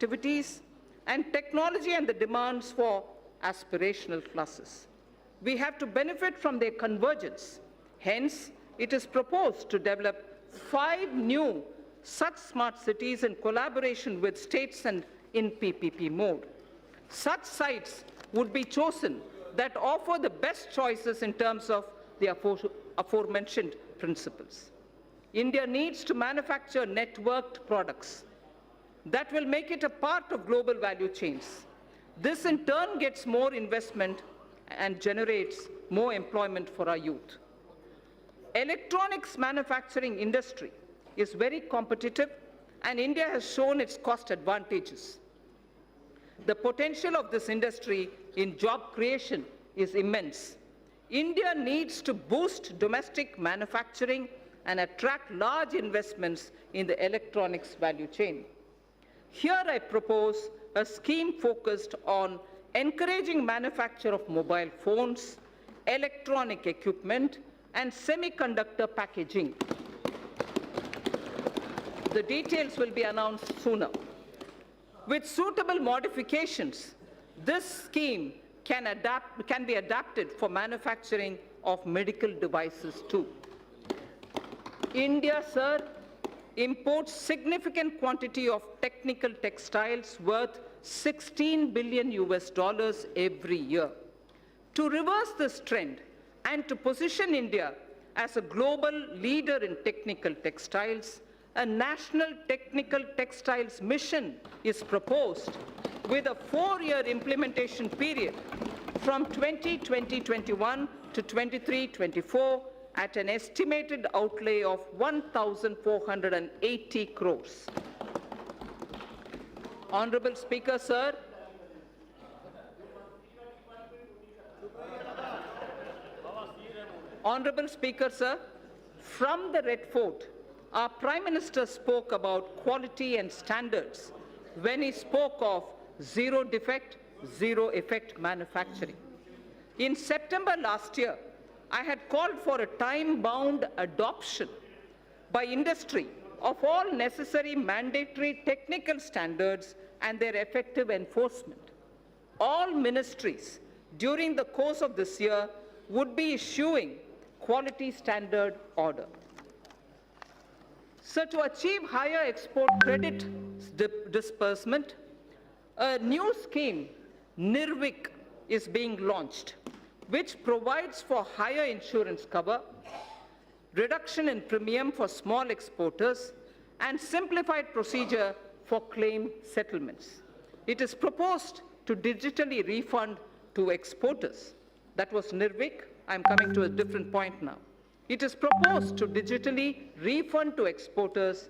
activities, and technology and the demands for aspirational classes. We have to benefit from their convergence. Hence, it is proposed to develop 5 new such smart cities in collaboration with states and in PPP mode. Such sites would be chosen that offer the best choices in terms of the aforementioned principles. India needs to manufacture networked products that will make it a part of global value chains. This in turn gets more investment and generates more employment for our youth. Electronics manufacturing industry is very competitive, and India has shown its cost advantages. The potential of this industry in job creation is immense. India needs to boost domestic manufacturing and attract large investments in the electronics value chain. Here I propose a scheme focused on encouraging manufacture of mobile phones, electronic equipment, and semiconductor packaging. The details will be announced sooner. With suitable modifications, this scheme can be adapted for manufacturing of medical devices too. India, sir, imports significant quantity of technical textiles worth $16 billion every year. To reverse this trend and to position India as a global leader in technical textiles, a national technical textiles mission is proposed with a 4-year implementation period from 2020-21 to 23-24 at an estimated outlay of 1,480 crores. Honorable Speaker, sir, Honorable Speaker, sir, from the Red Fort, our Prime Minister spoke about quality and standards when he spoke of zero defect, zero effect manufacturing. In September last year, I had called for a time-bound adoption by industry of all necessary mandatory technical standards and their effective enforcement. All ministries during the course of this year would be issuing quality standard order. So to achieve higher export credit disbursement, a new scheme, NIRVIC, is being launched, which provides for higher insurance cover, reduction in premium for small exporters, and simplified procedure for claim settlements. It is proposed to digitally refund to exporters. That was NIRVIC. I'm coming to a different point now. It is proposed to digitally refund to exporters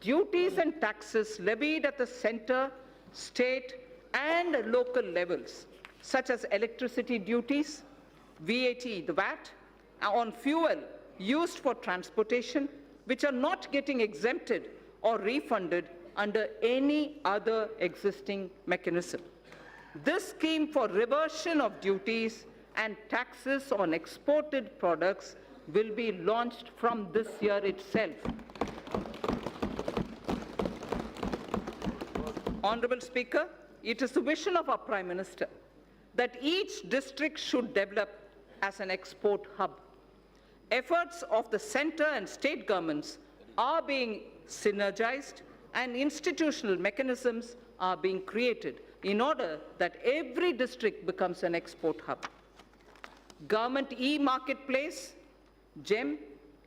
duties and taxes levied at the center, state, and local levels, such as electricity duties, VAT, the VAT, on fuel used for transportation, which are not getting exempted or refunded under any other existing mechanism. This scheme for reversion of duties and taxes on exported products will be launched from this year itself. Honorable Speaker, it is the vision of our Prime Minister that each district should develop as an export hub. Efforts of the center and state governments are being synergized and institutional mechanisms are being created in order that every district becomes an export hub. Government e-marketplace, GEM,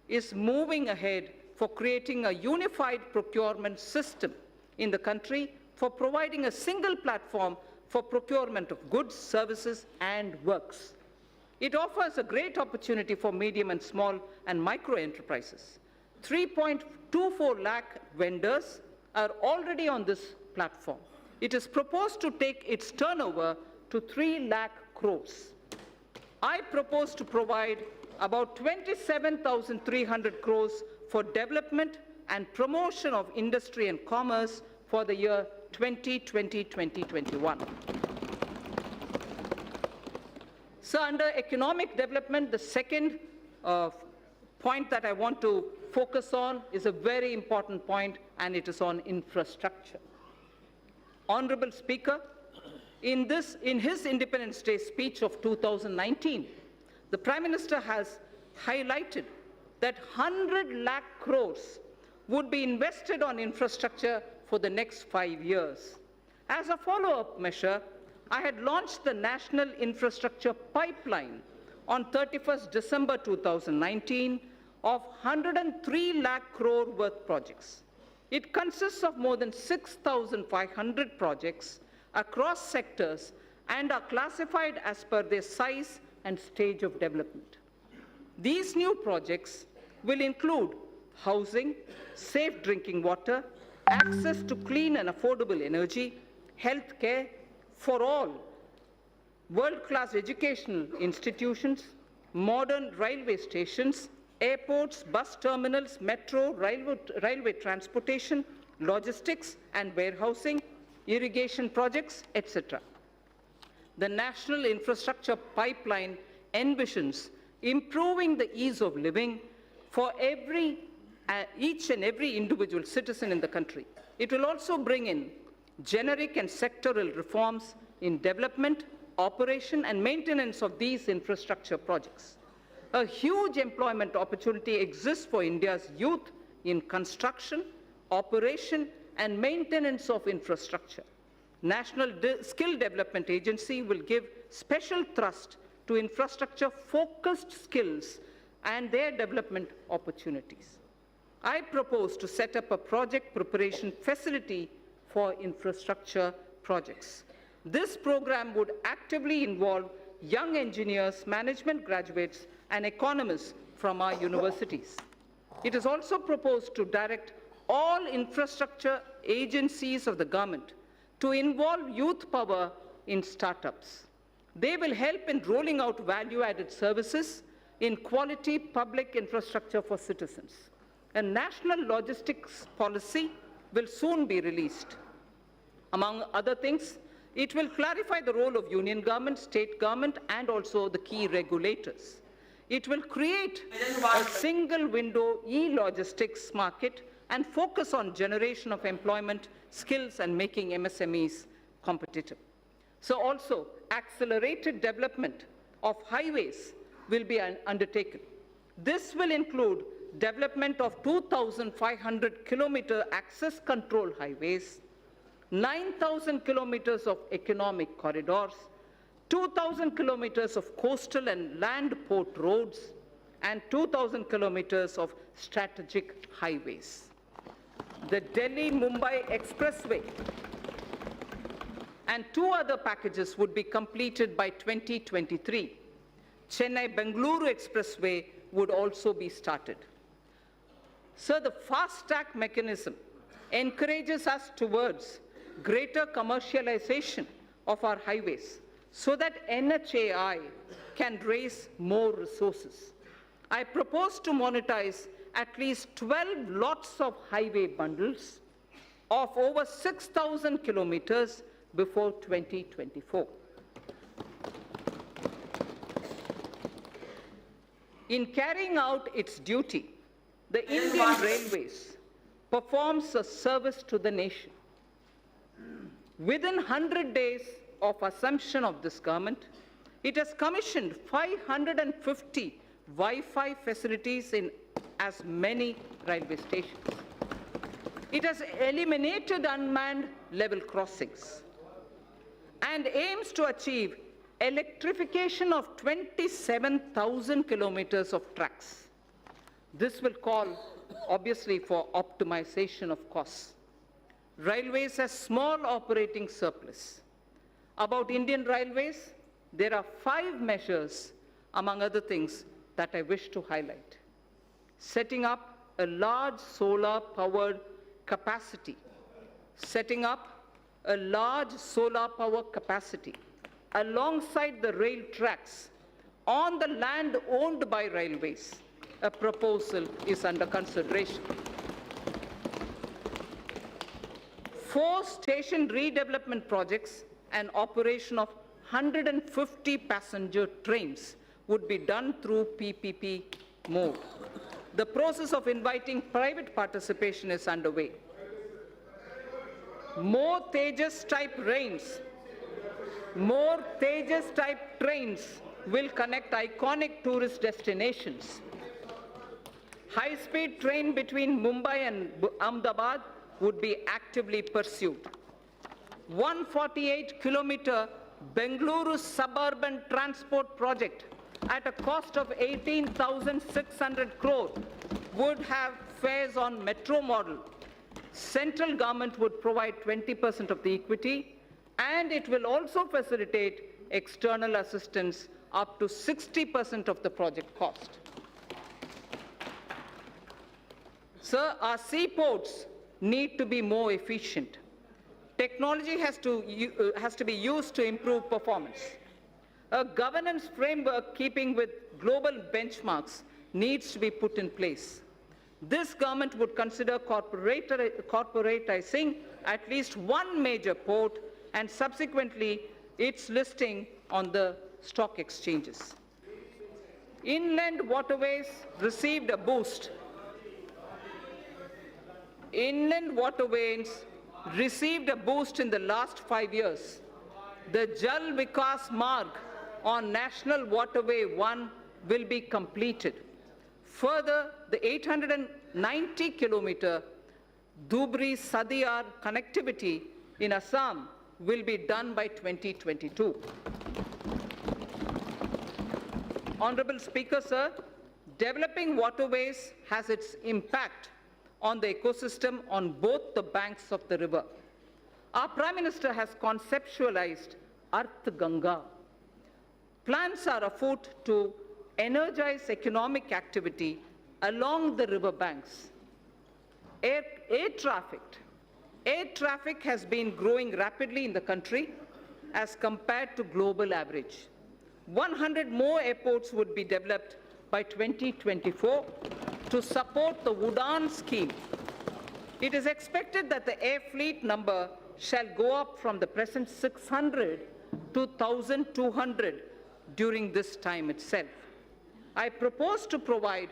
is moving ahead for creating a unified procurement system in the country for providing a single platform for procurement of goods, services, and works. It offers a great opportunity for medium and small and micro enterprises. 3.24 lakh vendors are already on this platform. It is proposed to take its turnover to 3 lakh crores. I propose to provide about 27,300 crores for development and promotion of industry and commerce for the year 2020-2021. So under economic development, the second point that I want to focus on is a very important point, and it is on infrastructure. Honorable Speaker, in his Independence Day speech of 2019, the Prime Minister has highlighted that 100 lakh crores would be invested on infrastructure for the next 5 years. As a follow-up measure, I had launched the National Infrastructure Pipeline on 31st December 2019 of 103 lakh crore worth projects. It consists of more than 6,500 projects across sectors and are classified as per their size and stage of development. These new projects will include housing, safe drinking water, access to clean and affordable energy, health care for all, world-class educational institutions, modern railway stations, airports, bus terminals, metro, railway transportation, logistics and warehousing, irrigation projects, etc. The National Infrastructure Pipeline envisions improving the ease of living for each and every individual citizen in the country. It will also bring in generic and sectoral reforms in development, operation and maintenance of these infrastructure projects. A huge employment opportunity exists for India's youth in construction, operation and maintenance of infrastructure. National Skill Development Agency will give special thrust to infrastructure-focused skills and their development opportunities. I propose to set up a project preparation facility for infrastructure projects. This program would actively involve young engineers, management graduates, and economists from our universities. It is also proposed to direct all infrastructure agencies of the government to involve youth power in startups. They will help in rolling out value-added services in quality public infrastructure for citizens. A national logistics policy will soon be released. Among other things, it will clarify the role of union government, state government, and also the key regulators. It will create a single window e-logistics market and focus on generation of employment, skills, and making MSMEs competitive. So also, accelerated development of highways will be undertaken. This will include development of 2,500 kilometer access control highways, 9,000 kilometers of economic corridors, 2,000 kilometers of coastal and land port roads, and 2,000 kilometers of strategic highways. The Delhi-Mumbai Expressway and 2 other packages would be completed by 2023. Chennai-Bengaluru Expressway would also be started. So the fast-track mechanism encourages us towards greater commercialization of our highways so that NHAI can raise more resources. I propose to monetize at least 12 lots of highway bundles of over 6,000 kilometers before 2024. In carrying out its duty, the Indian Railways performs a service to the nation. Within 100 days of assumption of this government, it has commissioned 550 Wi-Fi facilities in as many railway stations. It has eliminated unmanned level crossings and aims to achieve electrification of 27,000 kilometers of tracks. This will call, obviously, for optimization of costs. Railways has small operating surplus. About Indian Railways, there are 5 measures, among other things, that I wish to highlight. Setting up a large solar-powered capacity. Setting up a large solar power capacity alongside the rail tracks on the land owned by railways. A proposal is under consideration. 4 station redevelopment projects and operation of 150 passenger trains would be done through PPP mode. The process of inviting private participation is underway. More Tejas-type trains will connect iconic tourist destinations. High-speed train between Mumbai and Ahmedabad would be actively pursued. 148-kilometer Bengaluru suburban transport project at a cost of 18,600 crore would have fares on metro model. Central government would provide 20% of the equity, and it will also facilitate external assistance up to 60% of the project cost. Sir, our seaports need to be more efficient. Technology has to be used to improve performance. A governance framework keeping with global benchmarks needs to be put in place. This government would consider corporatizing at least one major port and subsequently its listing on the stock exchanges. Inland waterways received a boost. Inland waterways received a boost in the last 5 years. The Jal Vikas Marg on National Waterway 1 will be completed. Further, the 890-kilometer Dhubri-Sadiyar connectivity in Assam will be done by 2022. Honorable Speaker, sir, developing waterways has its impact on the ecosystem on both the banks of the river. Our Prime Minister has conceptualized Arth Ganga. Plans are afoot to energize economic activity along the river banks. Air traffic has been growing rapidly in the country as compared to global average. 100 more airports would be developed by 2024 to support the Udaan scheme. It is expected that the air fleet number shall go up from the present 600 to 1,200 during this time itself. I propose to provide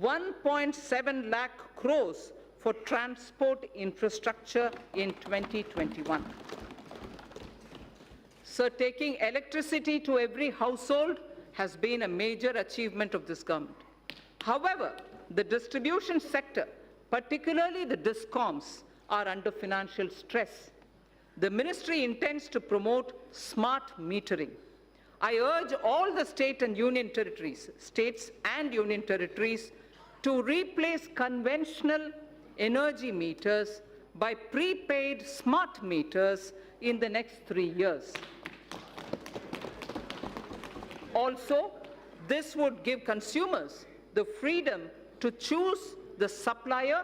1.7 lakh crores for transport infrastructure in 2021. So taking electricity to every household has been a major achievement of this government. However, the distribution sector, particularly the DISCOMs, are under financial stress. The ministry intends to promote smart metering. I urge all the states and union territories to replace conventional energy meters by prepaid smart meters in the next 3 years. Also, this would give consumers the freedom to choose the supplier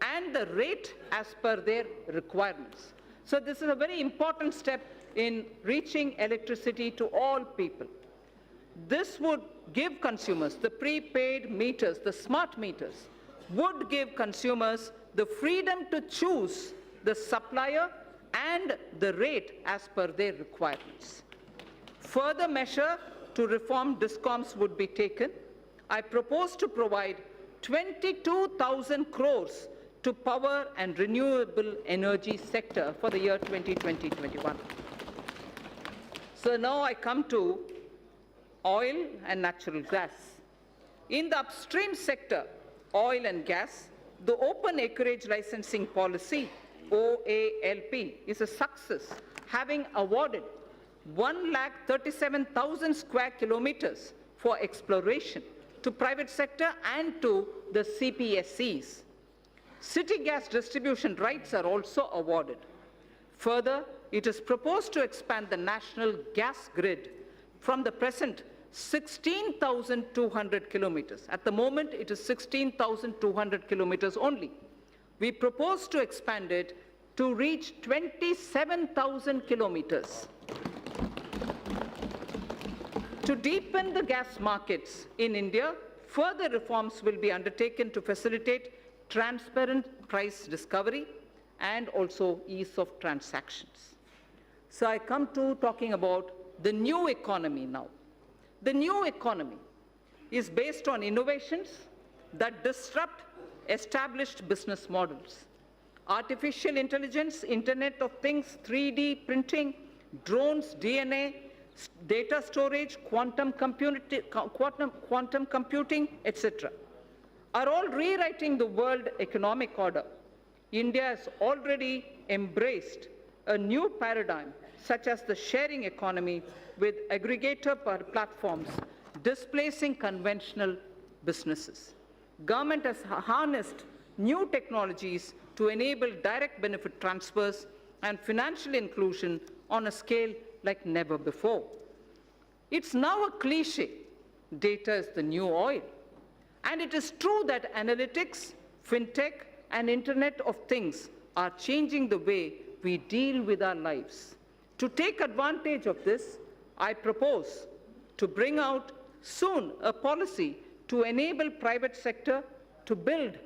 and the rate as per their requirements. So this is a very important step in reaching electricity to all people. This would give consumers the prepaid meters, the smart meters, would give consumers the freedom to choose the supplier and the rate as per their requirements. Further measure to reform DISCOMs would be taken. I propose to provide 22,000 crores to power and renewable energy sector for the year 2020-21. So now I come to oil and natural gas. In the upstream sector, oil and gas, the open acreage licensing policy, OALP, is a success, having awarded 137,000 square kilometers for exploration to private sector and to the CPSCs. City gas distribution rights are also awarded. Further, it is proposed to expand the national gas grid from the present 16,200 kilometers. At the moment, it is 16,200 kilometers only. We propose to expand it to reach 27,000 kilometers. To deepen the gas markets in India, further reforms will be undertaken to facilitate transparent price discovery and also ease of transactions. So I come to talking about the new economy now. The new economy is based on innovations that disrupt established business models. artificial intelligence, Internet of Things, 3D printing, drones, DNA, data storage, quantum computing, etc., are all rewriting the world economic order. India has already embraced a new paradigm, such as the sharing economy with aggregator platforms, displacing conventional businesses. Government has harnessed new technologies to enable direct benefit transfers and financial inclusion on a scale like never before. It's now a cliche, data is the new oil. And it is true that analytics, fintech, and Internet of Things are changing the way we deal with our lives. To take advantage of this, I propose to bring out soon a policy to enable private sector to build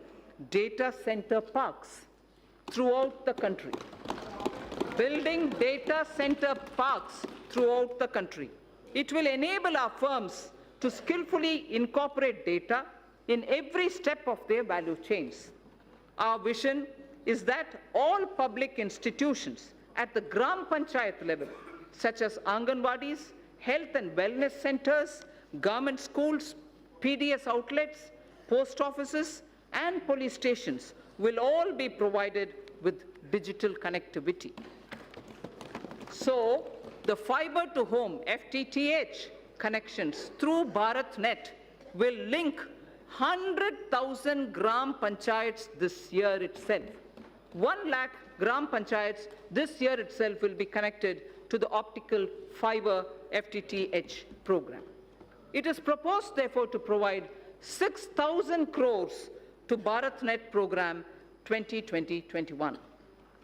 data center parks throughout the country. Building data center parks throughout the country. It will enable our firms to skillfully incorporate data in every step of their value chains. Our vision is that all public institutions at the Gram Panchayat level, such as Anganwadis, health and wellness centers, government schools, PDS outlets, post offices, and police stations will all be provided with digital connectivity. So, the fiber to home FTTH connections through BharatNet will link 100,000 Gram Panchayats this year itself. 1 lakh Gram Panchayats this year itself will be connected to the optical fiber FTTH program. It is proposed, therefore, to provide 6,000 crores to BharatNet program 2020-21.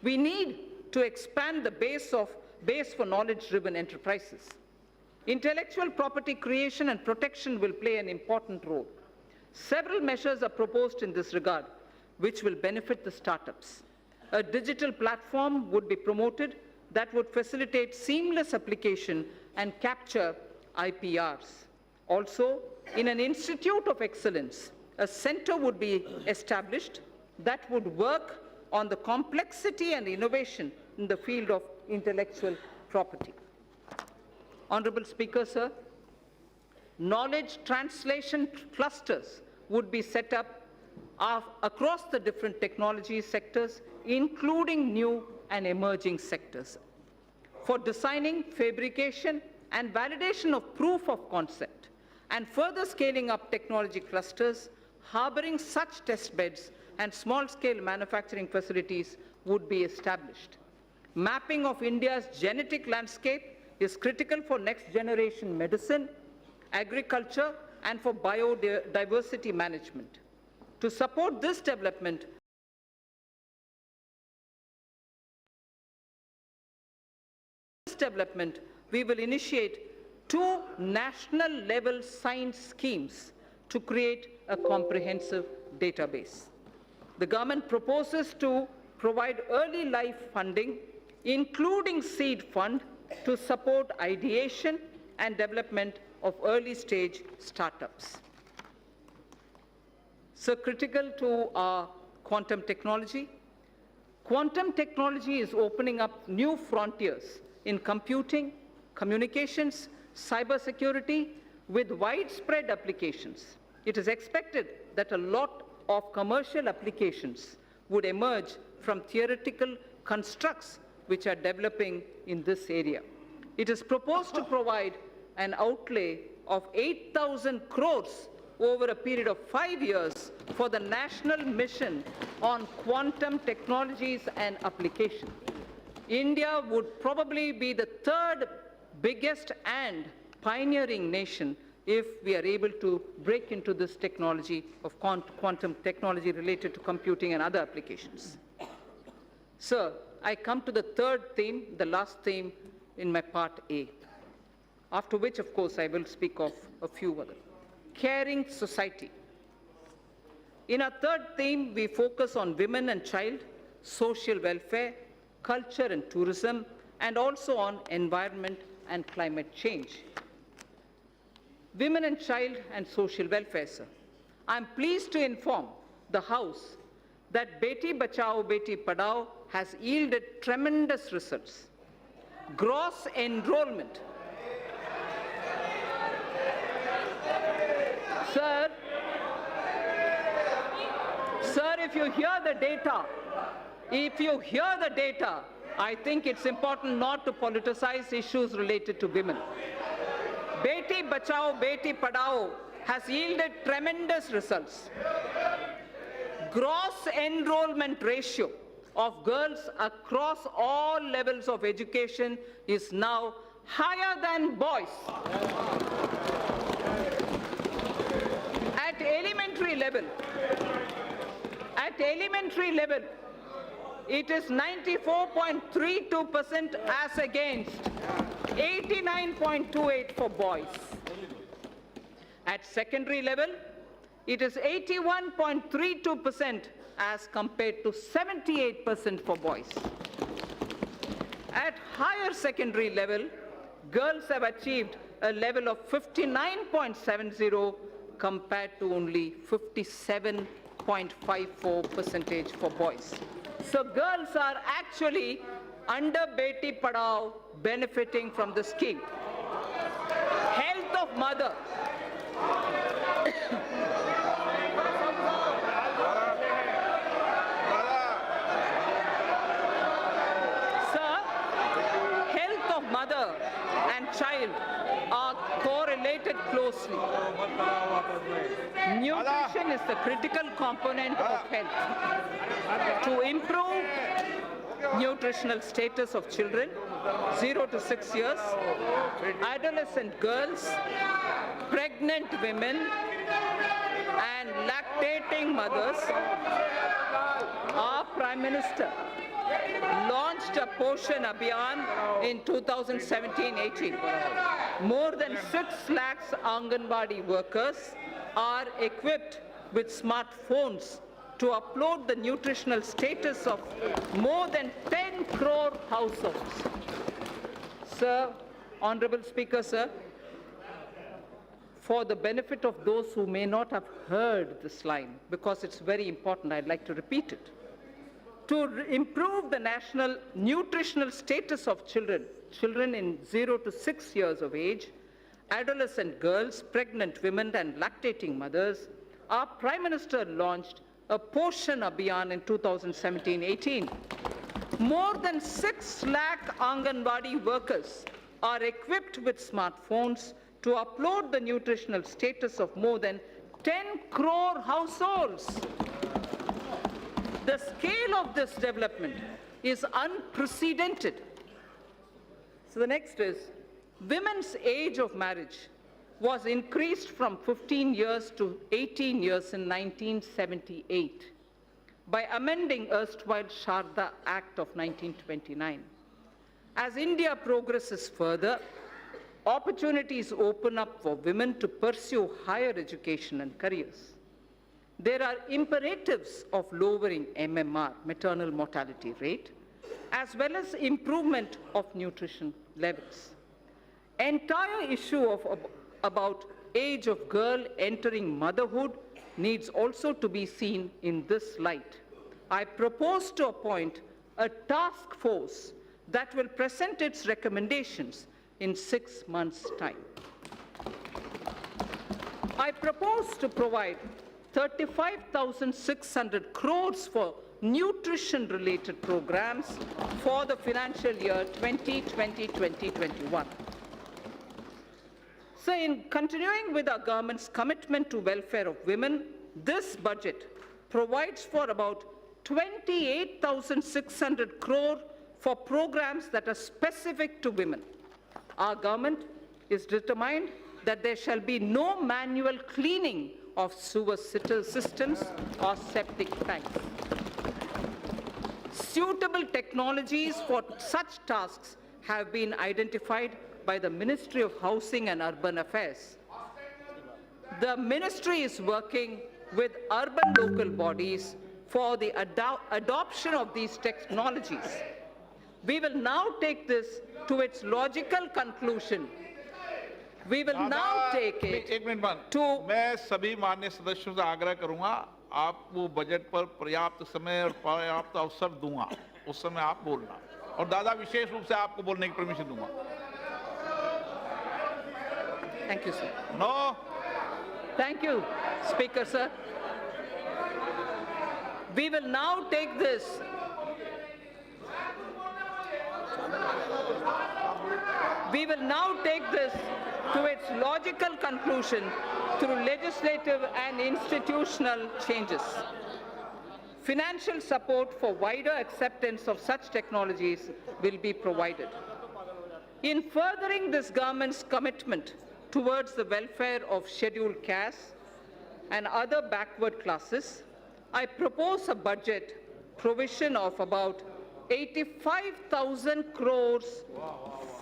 We need to expand the base for knowledge-driven enterprises. Intellectual property creation and protection will play an important role. Several measures are proposed in this regard, which will benefit the startups. A digital platform would be promoted that would facilitate seamless application and capture IPRs. Also, in an institute of excellence, a center would be established that would work on the complexity and innovation in the field of intellectual property. Honorable Speaker, sir, knowledge translation clusters would be set up across the different technology sectors, including new and emerging sectors, for designing, fabrication, and validation of proof of concept, and further scaling up technology clusters, harboring such test beds and small-scale manufacturing facilities would be established. Mapping of India's genetic landscape is critical for next-generation medicine, agriculture, and for biodiversity management. To support this development, we will initiate 2 national-level science schemes to create a comprehensive database. The government proposes to provide early life funding, including seed fund, to support ideation and development of early-stage startups. So critical to our quantum technology. Quantum technology is opening up new frontiers in computing, communications, cybersecurity, with widespread applications. It is expected that a lot of commercial applications would emerge from theoretical constructs which are developing in this area. It is proposed to provide an outlay of 8,000 crores over a period of 5 years for the national mission on quantum technologies and application. India would probably be the 3rd biggest and pioneering nation if we are able to break into this technology of quantum technology related to computing and other applications. Sir, I come to the 3rd theme, the last theme in my part A, after which, of course, I will speak of a few other. Caring society. In our 3rd theme, we focus on women and child, social welfare, culture and tourism, and also on environment and climate change. Women and child and social welfare, sir. I am pleased to inform the House that Beti Bachao, Beti Padhao has yielded tremendous results. Gross enrollment. Sir, if you hear the data, I think it's important not to politicize issues related to women. Beti Bachao, Beti Padhao has yielded tremendous results. Gross enrollment ratio of girls across all levels of education is now higher than boys. At elementary level, it is 94.32% as against 89.28% for boys. At secondary level, it is 81.32% as compared to 78% for boys. At higher secondary level, girls have achieved a level of 59.70 compared to only 57.54% for boys. So girls are actually under Beti Padhao benefiting from the scheme. Health of mother. Sir, health of mother and child are correlated closely. Nutrition is the critical component of health. To improve nutritional status of children 0 to 6 years, adolescent girls, pregnant women, and lactating mothers, our Prime Minister launched a Poshan Abhiyan in 2017-18. More than 6 lakhs Anganwadi workers are equipped with smartphones to upload the nutritional status of more than 10 crore households. Sir, Honorable Speaker, sir, for the benefit of those who may not have heard this line, because it's very important, I'd like to repeat it. To improve the national nutritional status of children in 0 to 6 years of age, adolescent girls, pregnant women, and lactating mothers, our Prime Minister launched a Poshan Abhiyan in 2017-18. More than 6 lakh Anganwadi workers are equipped with smartphones to upload the nutritional status of more than 10 crore households. The scale of this development is unprecedented. So the next is, women's age of marriage was increased from 15 years to 18 years in 1978 by amending erstwhile Sharda Act of 1929. As India progresses further, opportunities open up for women to pursue higher education and careers. There are imperatives of lowering MMR, maternal mortality rate, as well as improvement of nutrition levels. Entire issue about age of girl entering motherhood needs also to be seen in this light. I propose to appoint a task force that will present its recommendations in 6 months' time. I propose to provide 35,600 crores for nutrition-related programs for the financial year 2020-2021. So in continuing with our government's commitment to welfare of women, this budget provides for about 28,600 crore for programs that are specific to women. Our government is determined that there shall be no manual cleaning of sewer systems or septic tanks. Suitable technologies for such tasks have been identified by the Ministry of Housing and Urban Affairs. The ministry is working with urban local bodies for the adoption of these technologies. We will now take this to its logical conclusion. We will now take it एक minute बाद to मैं सभी माननीय सदस्यों से आग्रह करूंगा आपको बजट पर पर्याप्त समय और पर्याप्त अवसर दूंगा, उस समय आप बोलना, और दादा विशेष रूप से आपको बोलने की परमिशन दूंगा। Thank you, sir. No. Thank you, Speaker, sir. We will now take this. We will now take this to its logical conclusion through legislative and institutional changes. Financial support for wider acceptance of such technologies will be provided. In furthering this government's commitment towards the welfare of scheduled castes and other backward classes, I propose a budget provision of about 85,000 crores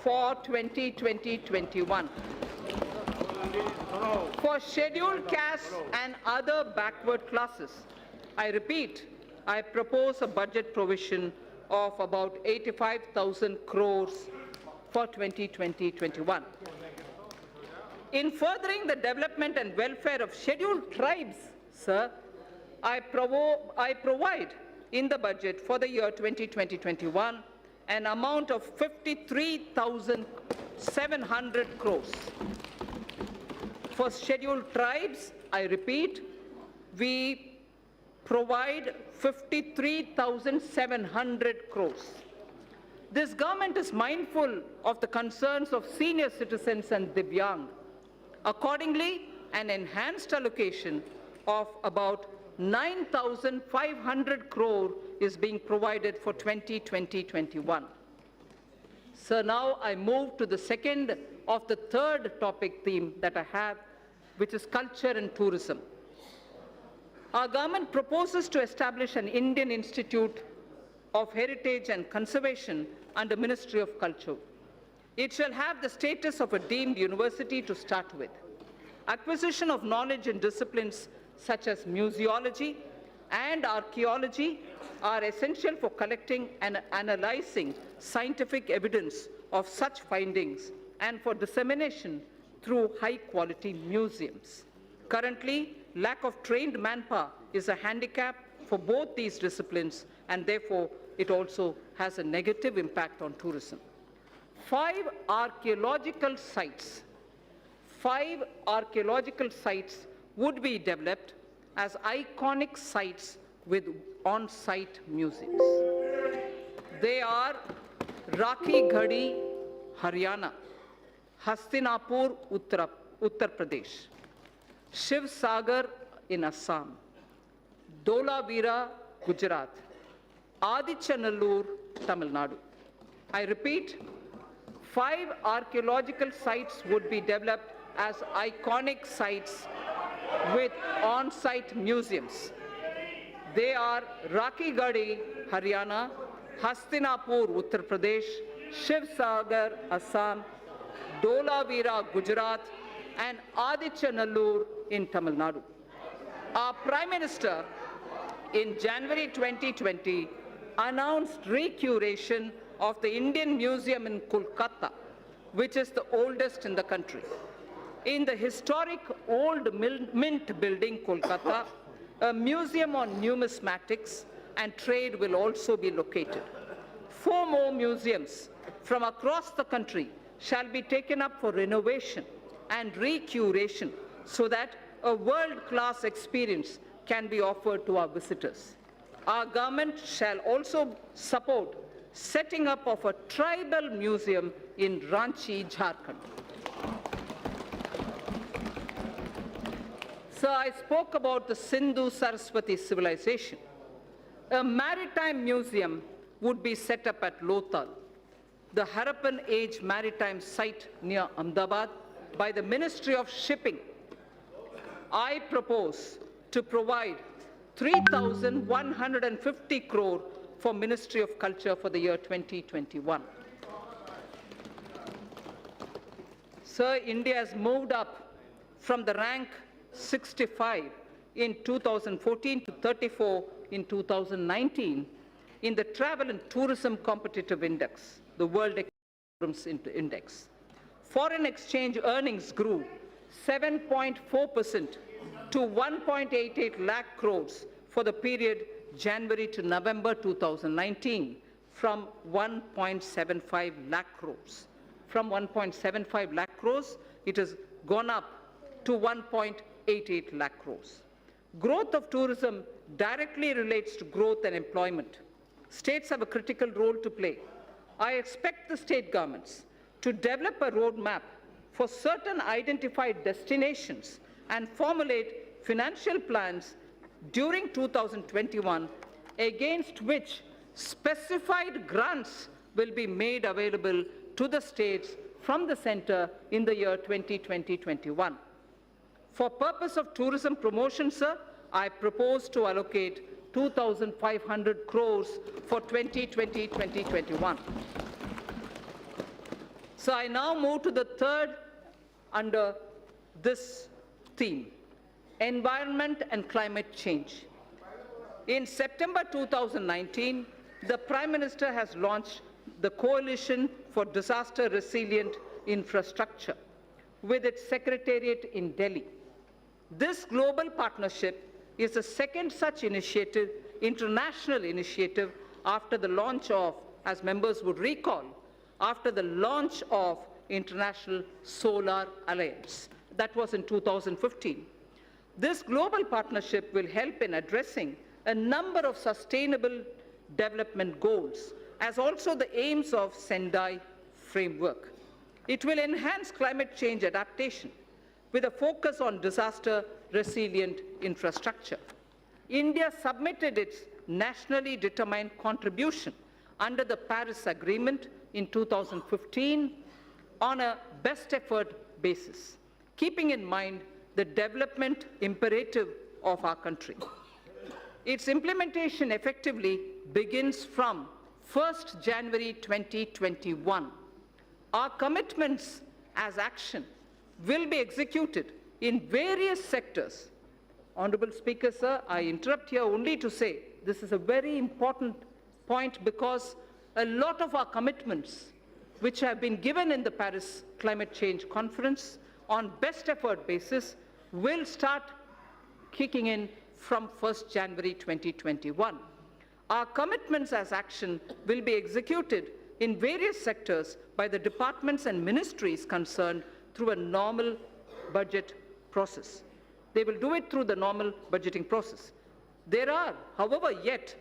for 2020-21 for scheduled castes and other backward classes. I repeat, I propose a budget provision of about 85,000 crores for 2020-21. In furthering the development and welfare of scheduled tribes, sir, I provide in the budget for the year 2020-21 an amount of 53,700 crores. For scheduled tribes, I repeat, we provide 53,700 crores. This government is mindful of the concerns of senior citizens and Divyang. Accordingly, an enhanced allocation of about 9,500 crore is being provided for 2020-21. So now I move to the second of the third topic theme that I have, which is culture and tourism. Our government proposes to establish an Indian Institute of Heritage and Conservation under Ministry of Culture. It shall have the status of a deemed university to start with. Acquisition of knowledge in disciplines such as museology and archaeology are essential for collecting and analyzing scientific evidence of such findings and for dissemination through high-quality museums. Currently, lack of trained manpower is a handicap for both these disciplines, and therefore it also has a negative impact on tourism. 5 archaeological sites would be developed as iconic sites with on-site museums. They are Rakhi Ghadi, Haryana; Hastinapur, Uttar Pradesh; Shiv Sagar in Assam; Dholavira, Gujarat; Adichanallur, Tamil Nadu. I repeat, 5 archaeological sites would be developed as iconic sites with on-site museums. They are Rakhi Ghadi, Haryana; Hastinapur, Uttar Pradesh; Shiv Sagar, Assam; Dholavira, Gujarat; and Adichanallur in Tamil Nadu. Our Prime Minister in January 2020 announced recuration of the Indian Museum in Kolkata, which is the oldest in the country. In the historic Old Mint Building, Kolkata, a museum on numismatics and trade will also be located. 4 more museums from across the country shall be taken up for renovation and recuration so that a world-class experience can be offered to our visitors. Our government shall also support setting up of a tribal museum in Ranchi, Jharkhand. So I spoke about the Sindhu-Saraswati civilization. A maritime museum would be set up at Lothal, the Harappan Age maritime site near Ahmedabad, by the Ministry of Shipping. I propose to provide 3,150 crore for Ministry of Culture for the year 2021. Sir, India has moved up from the rank 65 in 2014 to 34 in 2019 in the Travel and Tourism Competitive Index, the World Economic Index. Foreign exchange earnings grew 7.4% to 1.88 lakh crores for the period January to November 2019 from 1.75 lakh crores. From 1.75 lakh crores, it has gone up to 1.88 lakh crores. Growth of tourism directly relates to growth and employment. States have a critical role to play. I expect the state governments to develop a roadmap for certain identified destinations and formulate financial plans during 2021 against which specified grants will be made available to the states from the center in the year 2020-21. For purpose of tourism promotion, sir, I propose to allocate 2,500 crores for 2020-2021. So I now move to the third under this theme, environment and climate change. In September 2019, the Prime Minister has launched the Coalition for Disaster Resilient Infrastructure with its secretariat in Delhi. This global partnership is the second such initiative, international initiative, after the launch of, as members would recall, after the launch of International Solar Alliance. That was in 2015. This global partnership will help in addressing a number of sustainable development goals, as also the aims of Sendai framework. It will enhance climate change adaptation with a focus on disaster-resilient infrastructure. India submitted its nationally determined contribution under the Paris Agreement in 2015 on a best effort basis, keeping in mind the development imperative of our country. Its implementation effectively begins from 1st January 2021. Our commitments as action will be executed in various sectors. Honorable Speaker, sir, I interrupt here only to say this is a very important point because a lot of our commitments which have been given in the Paris Climate Change Conference on best effort basis will start kicking in from 1st January 2021. Our commitments as action will be executed in various sectors by the departments and ministries concerned through a normal budget process. They will do it through the normal budgeting process. There are, however, yet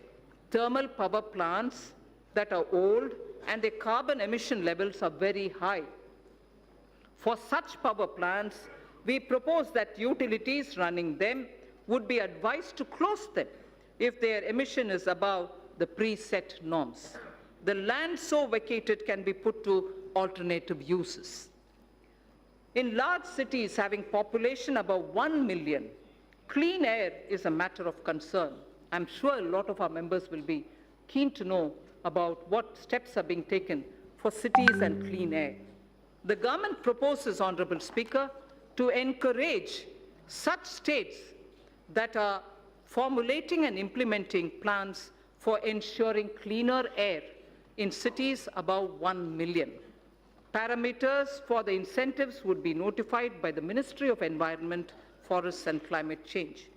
thermal power plants that are old and their carbon emission levels are very high. For such power plants, we propose that utilities running them would be advised to close them if their emission is above the preset norms. The land so vacated can be put to alternative uses. In large cities having population above 1 million, clean air is a matter of concern. I'm sure a lot of our members will be keen to know about what steps are being taken for cities and clean air. The government proposes, Honorable Speaker, to encourage such states that are formulating and implementing plans for ensuring cleaner air in cities above 1 million. Parameters for the incentives would be notified by the Ministry of Environment, Forests and Climate Change.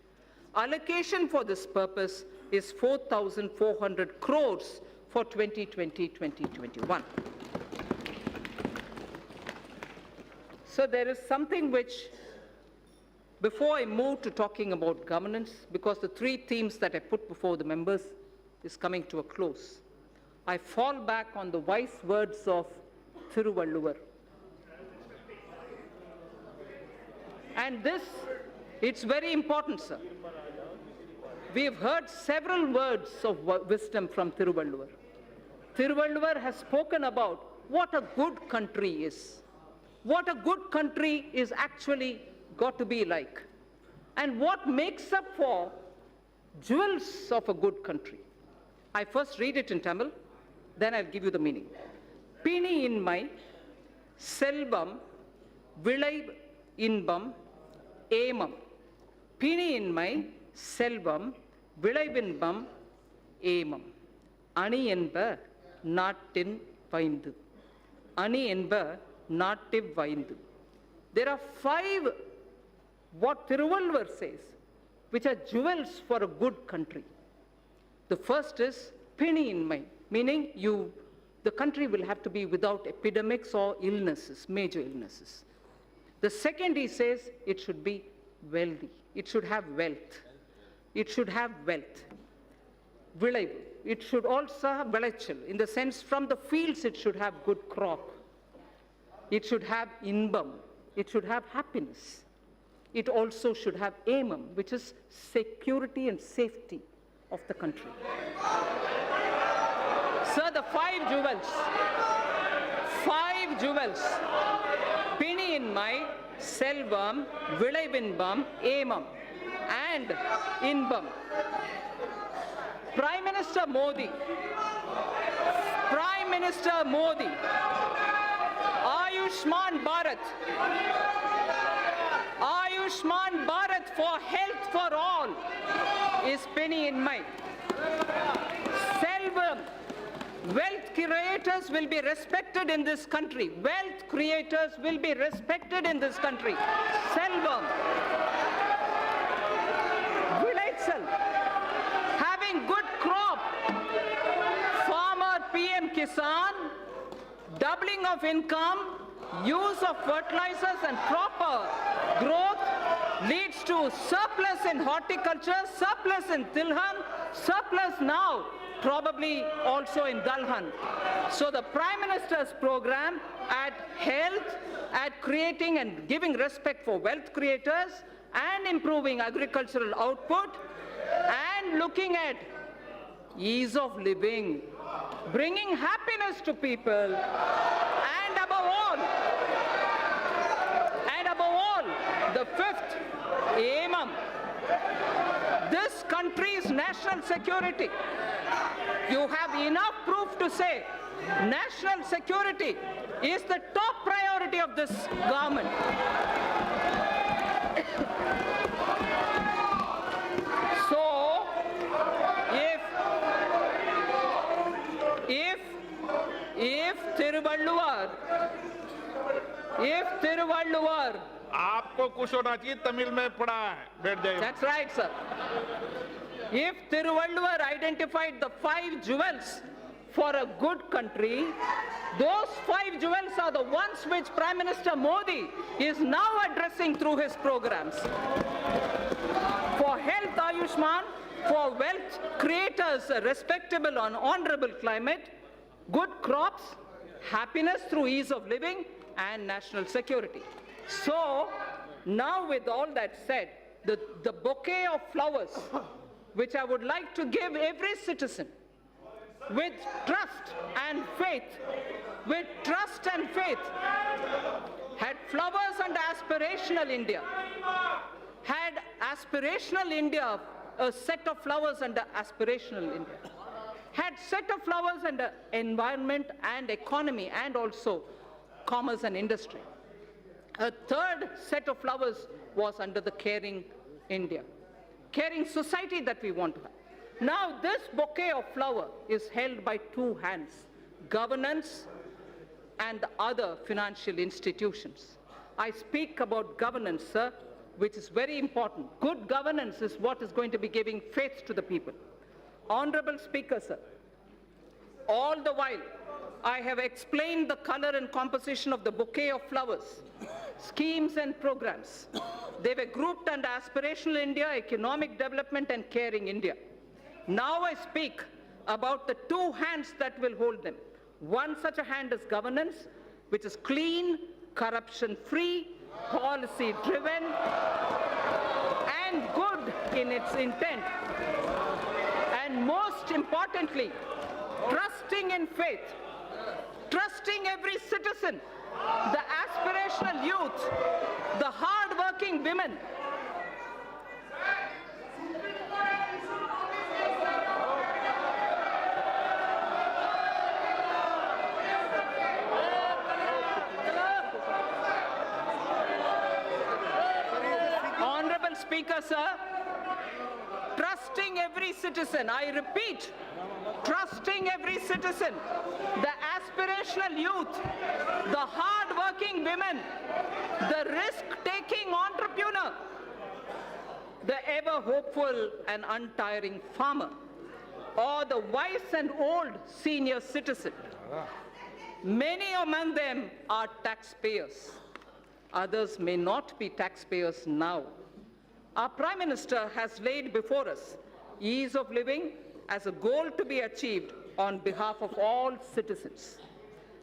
Allocation for this purpose is 4,400 crores for 2020-2021. So there is something which, before I move to talking about governance, because the three themes that I put before the members is coming to a close, I fall back on the wise words of Thiruvalluvar. And this, it's very important, sir. We have heard several words of wisdom from Thiruvalluvar. Thiruvalluvar has spoken about what a good country is. What a good country is actually got to be like. And what makes up for jewels of a good country. I first read it in Tamil, then I'll give you the meaning. Pini inmai, selvam, vilai inbam, ஏமம். பிணியின்மை, செல்வம், விளைவின்பம், ஏமம். அணி என்ப நாட்டின் வைந்து. அணி என்ப native வைந்து. There are 5 what Thiruvalluvar says, which are jewels for a good country. The first is Pini in Mai, meaning the country will have to be without epidemics or illnesses, major illnesses. The second, he says, it should be wealthy. It should have wealth. It should have wealth. Vilaivu. It should also have velachal, in the sense from the fields it should have good crop. It should have inbam. It should have happiness. It also should have aimam, which is security and safety of the country. Sir, the five jewels, Pini in Mai, Selvam, Vilaivinbam, Aimam, and Inbam. Prime Minister Modi, Ayushman Bharat for health for all is Penny in Mai. Selvam, wealth creators will be respected in this country. Wealth creators will be respected in this country. Selvam. Vilaichal, having good crop. Farmer PM Kisan, doubling of income, use of fertilizers and proper growth leads to surplus in horticulture, surplus in Tilhan, surplus now probably also in Dalhan. So the Prime Minister's program at health, at creating and giving respect for wealth creators and improving agricultural output and looking at ease of living, bringing happiness to people, and above all, the fifth, aimam, this country's national security. You have enough proof to say national security is the top priority of this government. So, if Thiruvalluvar, आपको कुछ होना चाहिए, तमिल में पढ़ा है, बैठ जाइए. that's right, sir. If Thiruvalluvar identified the five jewels for a good country, those five jewels are the ones which Prime Minister Modi is now addressing through his programs. For health, Ayushman, for wealth creators, a respectable and honorable climate, good crops, happiness through ease of living, and national security. So, now with all that said, the bouquet of flowers which I would like to give every citizen with trust and faith, had flowers under aspirational India, had aspirational India, a set of flowers under aspirational India, had set of flowers under environment and economy and also commerce and industry. A third set of flowers was under the caring India, caring society that we want to have. Now this bouquet of flower is held by two hands, governance and the other financial institutions. I speak about governance, sir, which is very important. Good governance is what is going to be giving faith to the people. Honorable Speaker, sir, all the while I have explained the color and composition of the bouquet of flowers, schemes and programs. They were grouped under aspirational India, economic development and caring India. Now I speak about the two hands that will hold them. One such a hand is governance, which is clean, corruption-free, policy-driven, and good in its intent. And most importantly, trusting in faith, trusting every citizen, the aspirational youth, the hard-working women. Honorable Speaker, sir, trusting every citizen, I repeat, trusting every citizen, the aspiration professional youth, the hard-working women, the risk-taking entrepreneur, the ever-hopeful and untiring farmer, or the wise and old senior citizen. Many among them are taxpayers. Others may not be taxpayers now. Our Prime Minister has laid before us ease of living as a goal to be achieved on behalf of all citizens.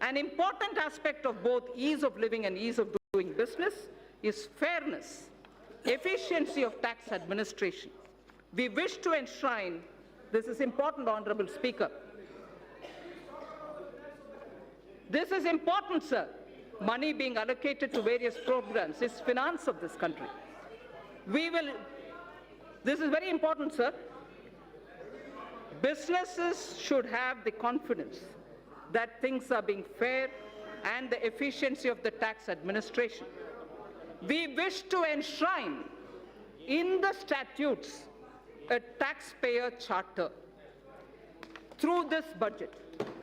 An important aspect of both ease of living and ease of doing business is fairness, efficiency of tax administration. We wish to enshrine, this is important, Honorable Speaker. This is important, sir. Money being allocated to various programs is finance of this country. This is very important, sir. Businesses should have the confidence that things are being fair and the efficiency of the tax administration. We wish to enshrine in the statutes a taxpayer charter. Through this budget,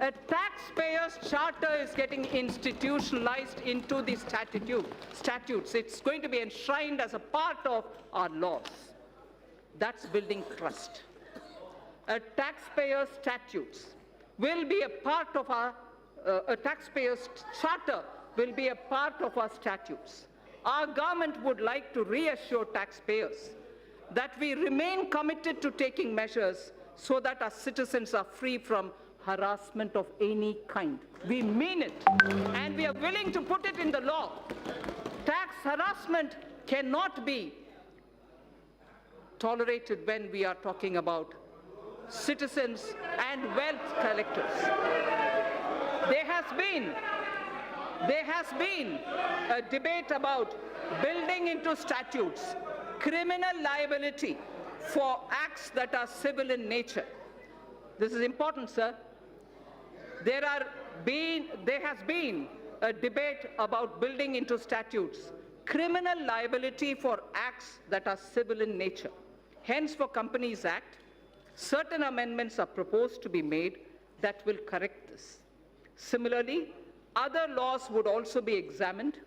a taxpayer's charter is getting institutionalized into the statutes. It's going to be enshrined as a part of our laws. That's building trust. A taxpayer's statutes will be a part of our, a taxpayer's charter will be a part of our statutes. Our government would like to reassure taxpayers that we remain committed to taking measures so that our citizens are free from harassment of any kind. We mean it, and we are willing to put it in the law. Tax harassment cannot be tolerated when we are talking about citizens and wealth collectors. There has been a debate about building into statutes criminal liability for acts that are civil in nature. This is important, sir. There has been a debate about building into statutes criminal liability for acts that are civil in nature. Hence, for Companies Act, certain amendments are proposed to be made that will correct this. Similarly, other laws would also be examined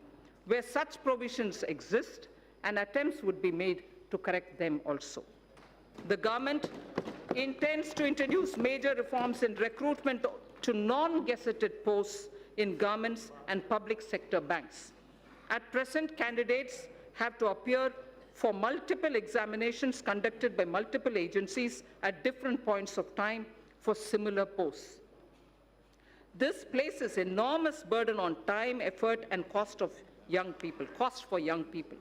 where such provisions exist, and attempts would be made to correct them also. The government intends to introduce major reforms in recruitment to non-gazetted posts in governments and public sector banks. At present, candidates have to appear for multiple examinations conducted by multiple agencies at different points of time for similar posts. This places enormous burden on time, effort, and cost for young people.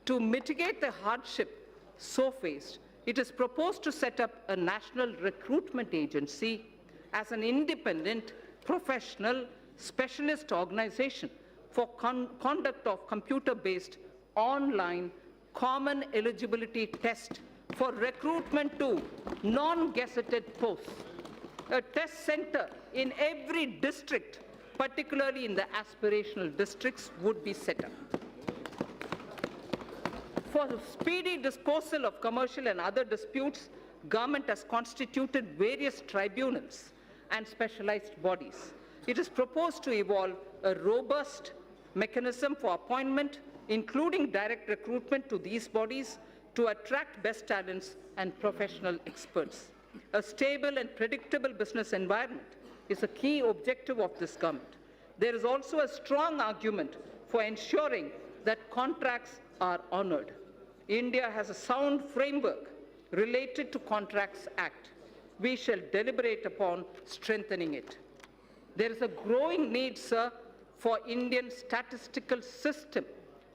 To mitigate the hardship so faced, it is proposed to set up a national recruitment agency as an independent, professional, specialist organization for conduct of computer-based online common eligibility test for recruitment to non-gazetted posts. A test center in every district, particularly in the aspirational districts, would be set up. For speedy disposal of commercial and other disputes, government has constituted various tribunals and specialized bodies. It is proposed to evolve a robust mechanism for appointment, including direct recruitment to these bodies to attract best talents and professional experts. A stable and predictable business environment is a key objective of this government. There is also a strong argument for ensuring that contracts are honored. India has a sound framework related to Contracts Act. We shall deliberate upon strengthening it. There is a growing need, sir, for Indian statistical system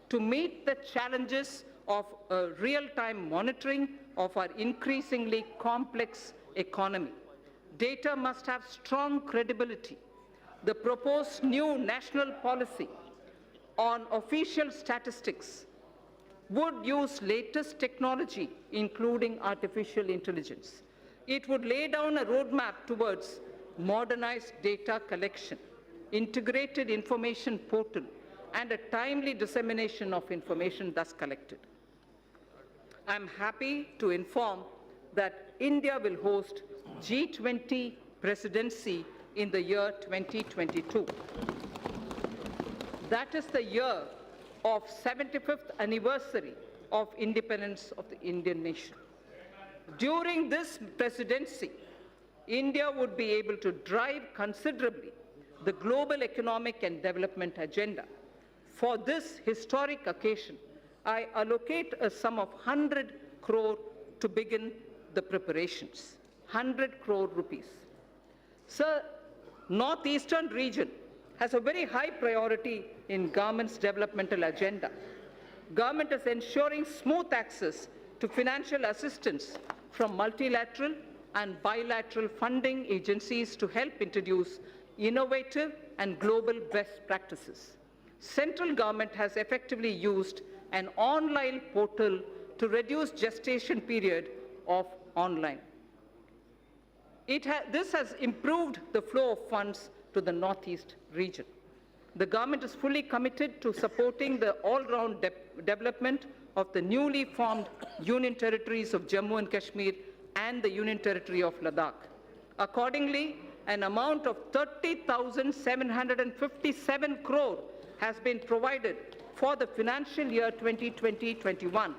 to meet the challenges of real-time monitoring of our increasingly complex economy. Data must have strong credibility. The proposed new national policy on official statistics would use latest technology, including artificial intelligence. It would lay down a roadmap towards modernized data collection, integrated information portal, and a timely dissemination of information thus collected. I'm happy to inform that India will host G20 presidency in the year 2022. That is the year of 75th anniversary of independence of the Indian nation. During this presidency, India would be able to drive considerably the global economic and development agenda. For this historic occasion, I allocate a sum of 100 crore to begin the preparations. 100 crore rupees. Sir, Northeastern region has a very high priority in government's developmental agenda. Government is ensuring smooth access to financial assistance from multilateral and bilateral funding agencies to help introduce innovative and global best practices. Central government has effectively used an online portal to reduce gestation period of online. This has improved the flow of funds to the Northeast region. The government is fully committed to supporting the all-round development of the newly formed Union Territories of Jammu and Kashmir and the Union Territory of Ladakh. Accordingly, an amount of 30,757 crore has been provided for the financial year 2020-21.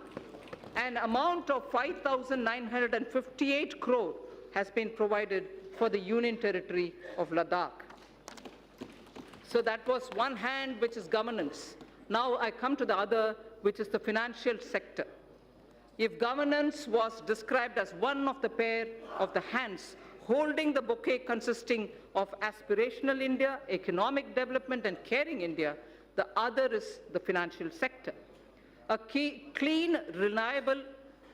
An amount of 5,958 crore has been provided for the Union Territory of Ladakh. So that was one hand, which is governance. Now I come to the other, which is the financial sector. If governance was described as one of the pair of the hands holding the bouquet consisting of aspirational India, economic development, and caring India, the other is the financial sector. A clean, reliable,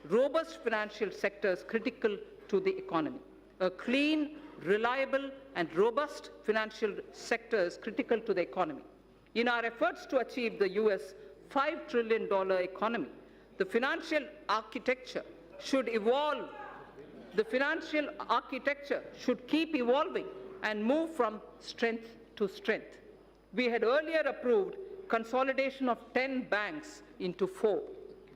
robust financial sector is critical to the economy. A clean, reliable, and robust financial sector is critical to the economy. In our efforts to achieve the US $5 trillion economy, the financial architecture should evolve. The financial architecture should keep evolving and move from strength to strength. We had earlier approved consolidation of 10 banks into 4.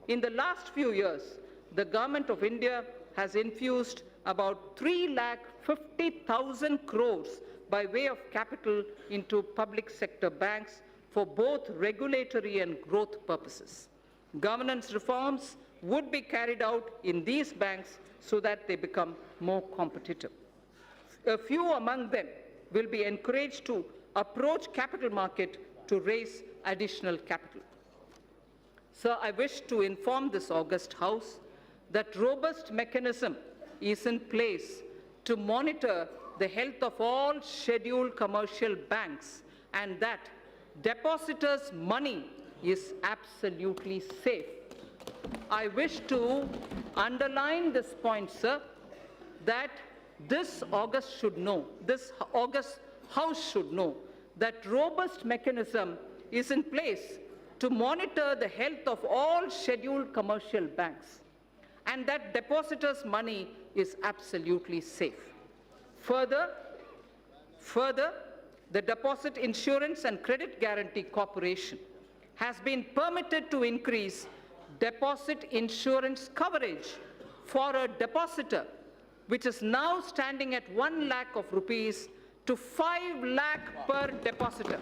In the last few years, the Government of India has infused about 3,50,000 crores by way of capital into public sector banks for both regulatory and growth purposes. Governance reforms would be carried out in these banks so that they become more competitive. A few among them will be encouraged to approach capital market to raise additional capital. Sir, I wish to inform this august House that robust mechanism is in place to monitor the health of all scheduled commercial banks and that depositors' money is absolutely safe. I wish to underline this point, sir, that this August House should know that robust mechanism is in place to monitor the health of all scheduled commercial banks and that depositors' money is absolutely safe. Further, the Deposit Insurance and Credit Guarantee Corporation has been permitted to increase deposit insurance coverage for a depositor, which is now standing at 1 lakh of rupees to 5 lakh per depositor.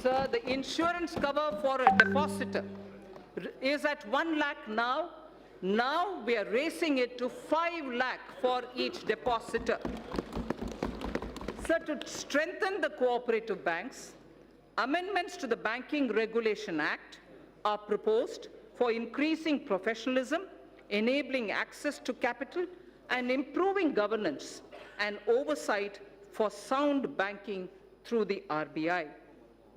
Sir, the insurance cover for a depositor is at 1 lakh now. Now we are raising it to 5 lakh for each depositor. Sir, to strengthen the cooperative banks, amendments to the Banking Regulation Act are proposed for increasing professionalism, enabling access to capital, and improving governance and oversight for sound banking through the RBI.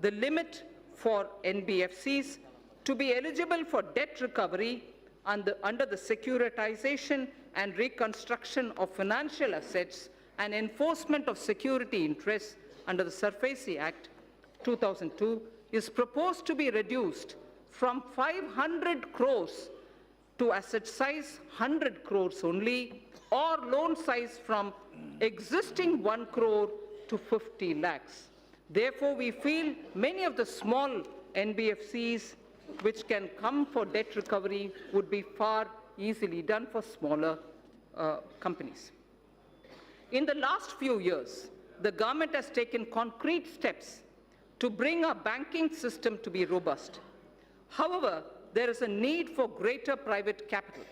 The limit for NBFCs to be eligible for debt recovery under the Securitization and Reconstruction of Financial Assets and Enforcement of Security Interests under the SARFAESI Act 2002 is proposed to be reduced from 500 crores to asset size 100 crores only, or loan size from existing 1 crore to 50 lakhs. Therefore, we feel many of the small NBFCs which can come for debt recovery would be far easily done for smaller companies. In the last few years, the government has taken concrete steps to bring our banking system to be robust. However, there is a need for greater private capital.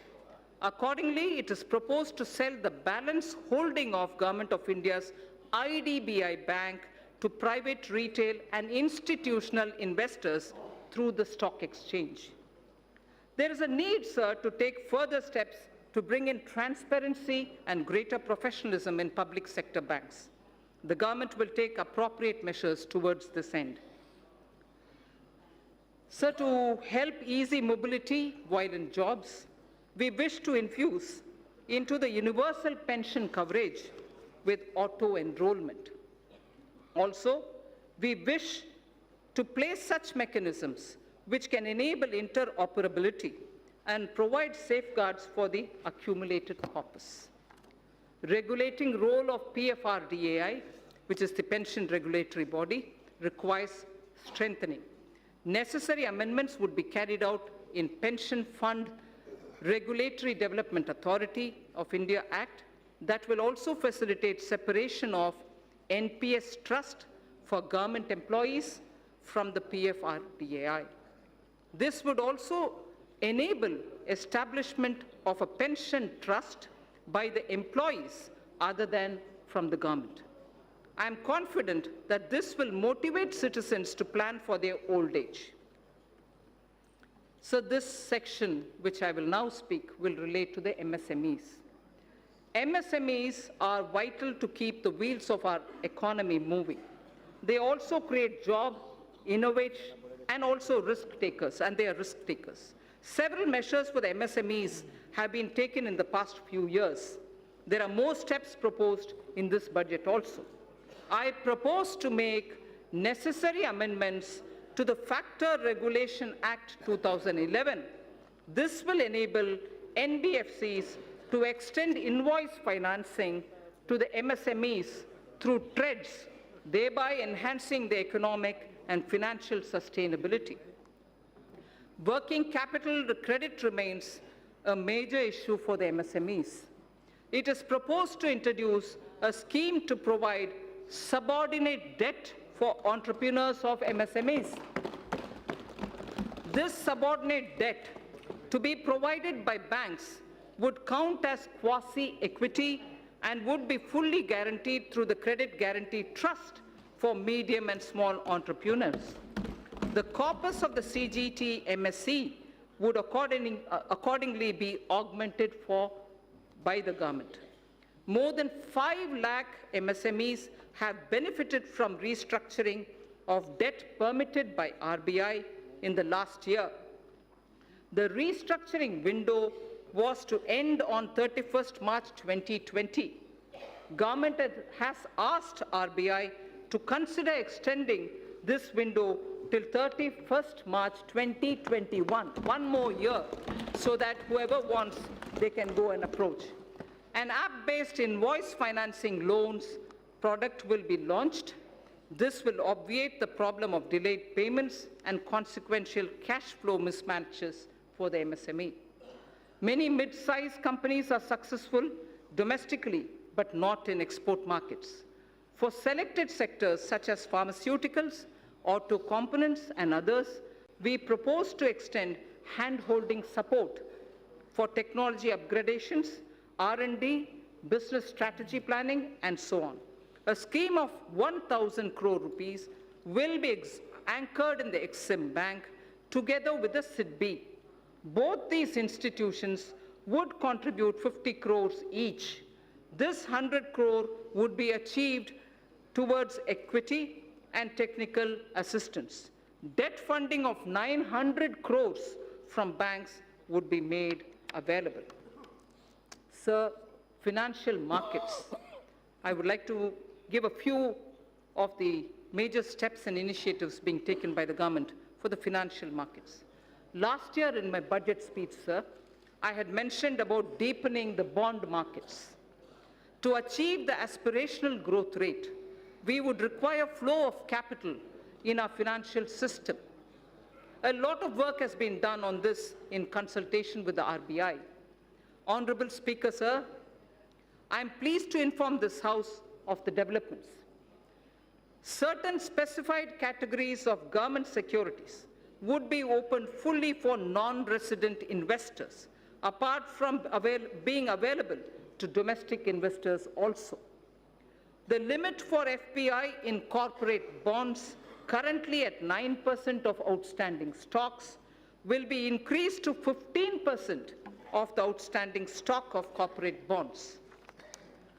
Accordingly, it is proposed to sell the balance holding of Government of India's IDBI Bank to private, retail and institutional investors through the stock exchange. There is a need, sir, to take further steps to bring in transparency and greater professionalism in public sector banks. The government will take appropriate measures towards this end. Sir, to help easy mobility while in jobs, we wish to infuse into the universal pension coverage with auto-enrollment. Also, we wish to place such mechanisms which can enable interoperability and provide safeguards for the accumulated corpus. Regulating role of PFRDAI, which is the pension regulatory body, requires strengthening. Necessary amendments would be carried out in Pension Fund Regulatory Development Authority of India Act that will also facilitate separation of NPS trust for government employees from the PFRDAI. This would also enable establishment of a pension trust by the employees other than from the government. I am confident that this will motivate citizens to plan for their old age. So this section, which I will now speak, will relate to the MSMEs. MSMEs are vital to keep the wheels of our economy moving. They also create jobs, innovate, and also risk takers, and they are risk takers. Several measures for the MSMEs have been taken in the past few years. There are more steps proposed in this budget also. I propose to make necessary amendments to the Factor Regulation Act 2011. This will enable NBFCs to extend invoice financing to the MSMEs through TREDS, thereby enhancing the economic and financial sustainability. Working capital credit remains a major issue for the MSMEs. It is proposed to introduce a scheme to provide subordinate debt for entrepreneurs of MSMEs. This subordinate debt to be provided by banks would count as quasi-equity and would be fully guaranteed through the Credit Guarantee Trust for medium and small entrepreneurs. The corpus of the CGT MSC would accordingly be augmented by the government. More than 5 lakh MSMEs have benefited from restructuring of debt permitted by RBI in the last year. The restructuring window was to end on 31st March 2020. Government has asked RBI to consider extending this window till 31st March 2021, one more year, so that whoever wants, they can go and approach. An app-based invoice financing loans product will be launched. This will obviate the problem of delayed payments and consequential cash flow mismatches for the MSME. Many mid-sized companies are successful domestically, but not in export markets. For selected sectors such as pharmaceuticals, auto components, and others, we propose to extend hand-holding support for technology upgradations, R&D, business strategy planning, and so on. A scheme of 1,000 crore rupees will be anchored in the Exim Bank together with the SIDBI. Both these institutions would contribute 50 crores each. This 100 crore would be achieved towards equity and technical assistance. Debt funding of 900 crores from banks would be made available. Sir, financial markets. I would like to give a few of the major steps and initiatives being taken by the government for the financial markets. Last year in my budget speech, sir, I had mentioned about deepening the bond markets. To achieve the aspirational growth rate, we would require flow of capital in our financial system. A lot of work has been done on this in consultation with the RBI. Honorable Speaker, sir, I am pleased to inform this House of the developments. Certain specified categories of government securities would be opened fully for non-resident investors, apart from being available to domestic investors also. The limit for FPI in corporate bonds, currently at 9% of outstanding stocks, will be increased to 15% of the outstanding stock of corporate bonds.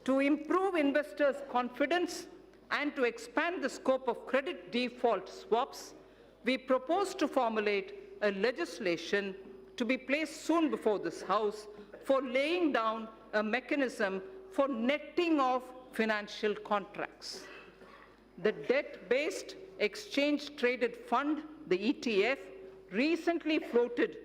To improve investors' confidence and to expand the scope of credit default swaps, we propose to formulate a legislation to be placed soon before this House for laying down a mechanism for netting of financial contracts. The debt-based exchange-traded fund, the ETF, recently floated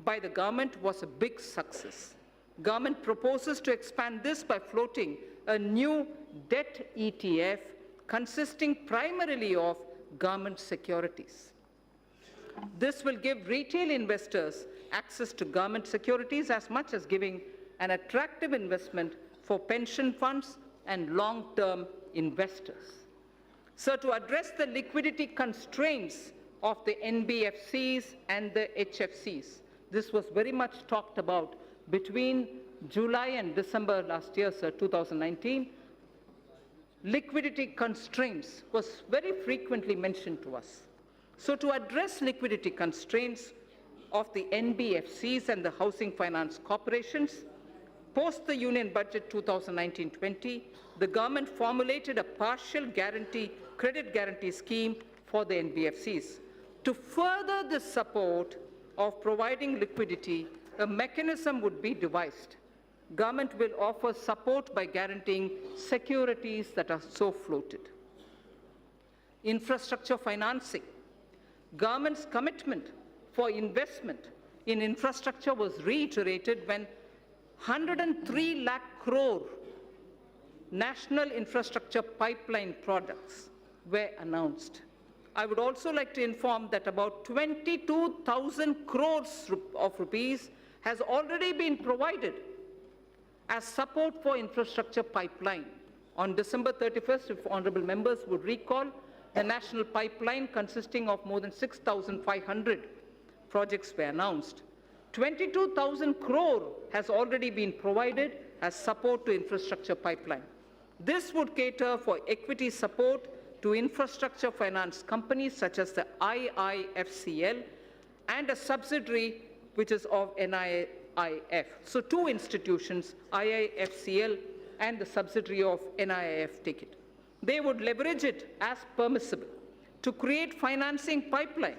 by the government was a big success. Government proposes to expand this by floating a new debt ETF consisting primarily of government securities. This will give retail investors access to government securities as much as giving an attractive investment for pension funds and long-term investors. So to address the liquidity constraints of the NBFCs and the HFCs, this was very much talked about between July and December last year, sir, 2019. Liquidity constraints was very frequently mentioned to us. So to address liquidity constraints of the NBFCs and the housing finance corporations, post the Union Budget 2019-20, the government formulated a partial credit guarantee scheme for the NBFCs. To further the support of providing liquidity, a mechanism would be devised. Government will offer support by guaranteeing securities that are so floated. Infrastructure financing. Government's commitment for investment in infrastructure was reiterated when 103 lakh crore national infrastructure pipeline projects were announced. I would also like to inform that about 22,000 crores of rupees has already been provided as support for infrastructure pipeline. On December 31st, if honorable members would recall, the national pipeline consisting of more than 6,500 projects were announced. 22,000 crore has already been provided as support to infrastructure pipeline. This would cater for equity support to infrastructure finance companies such as the IIFCL and a subsidiary which is of NIIF. So two institutions, IIFCL and the subsidiary of NIIF, take it. They would leverage it as permissible to create financing pipeline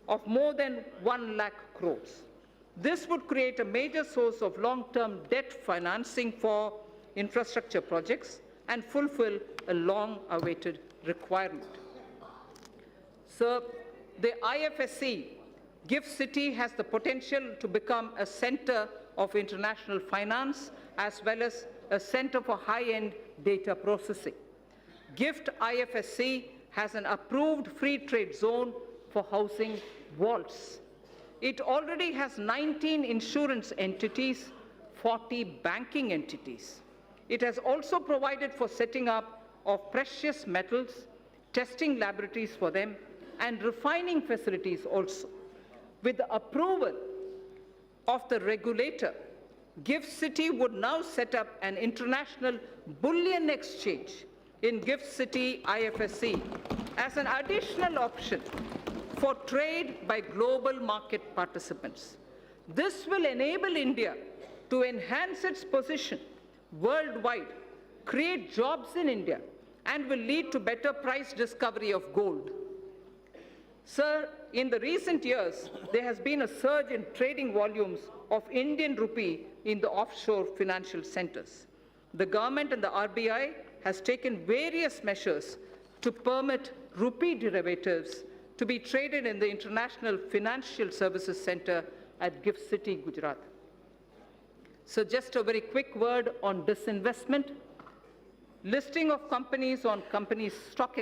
of more than 1 lakh crores. This would create a major source of long-term debt financing for infrastructure projects and fulfill a long-awaited requirement. So the IFSC, GIFT City, has the potential to become a center of international finance as well as a center for high-end data processing. GIFT IFSC has an approved free trade zone for housing vaults. It already has 19 insurance entities, 40 banking entities. It has also provided for setting up of precious metals, testing laboratories for them, and refining facilities also. With the approval of the regulator, GIFT City would now set up an international bullion exchange in GIFT City IFSC as an additional option for trade by global market participants. This will enable India to enhance its position worldwide, create jobs in India, and will lead to better price discovery of gold. Sir, in the recent years, there has been a surge in trading volumes of Indian rupee in the offshore financial centers. The government and the RBI has taken various measures to permit rupee derivatives to be traded in the International Financial Services Center at GIFT City, Gujarat. So just a very quick word on disinvestment. Listing of companies on stock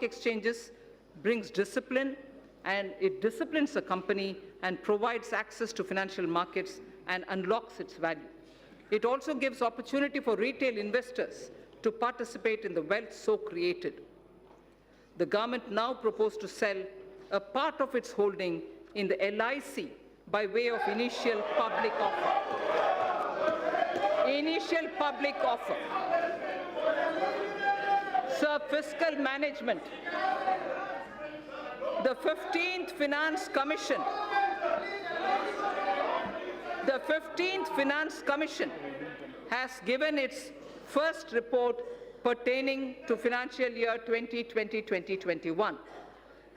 exchanges brings discipline, and it disciplines a company and provides access to financial markets and unlocks its value. It also gives opportunity for retail investors to participate in the wealth so created. The government now proposes to sell a part of its holding in the LIC by way of initial public offer. Initial public offer. Sir, fiscal management. The 15th Finance Commission. The 15th Finance Commission has given its first report pertaining to financial year 2020-2021.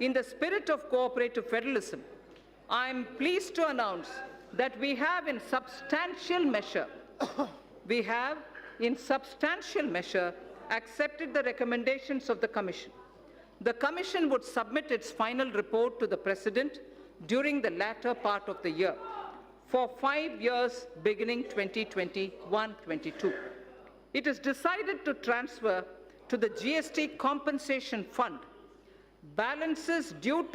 In the spirit of cooperative federalism, I am pleased to announce that we have in substantial measure accepted the recommendations of the Commission. The Commission would submit its final report to the President during the latter part of the year for 5 years beginning 2021-22. It is decided to transfer to the GST Compensation Fund balances due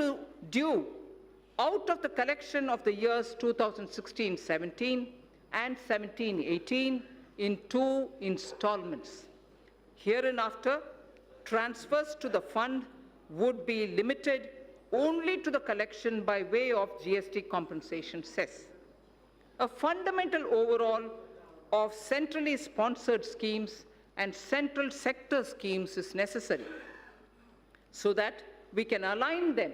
out of the collection of the years 2016-17 and 17-18 in 2 installments. Hereinafter, transfers to the fund would be limited only to the collection by way of GST compensation cess. A fundamental overhaul of centrally sponsored schemes and central sector schemes is necessary so that we can align them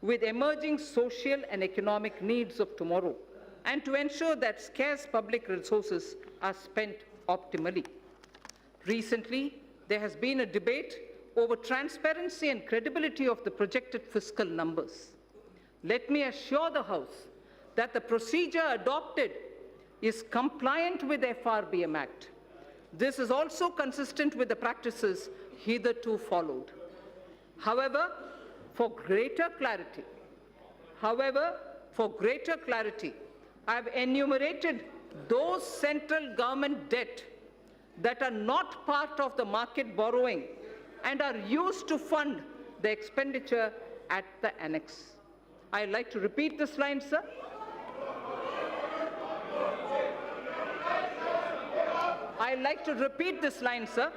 with emerging social and economic needs of tomorrow and to ensure that scarce public resources are spent optimally. Recently, there has been a debate over transparency and credibility of the projected fiscal numbers. Let me assure the House that the procedure adopted is compliant with the FRBM Act. This is also consistent with the practices hitherto followed. However, for greater clarity, I have enumerated those central government debt that are not part of the market borrowing and are used to fund the expenditure at the annex. I'd like to repeat this line, sir. I'd like to repeat this line, sir.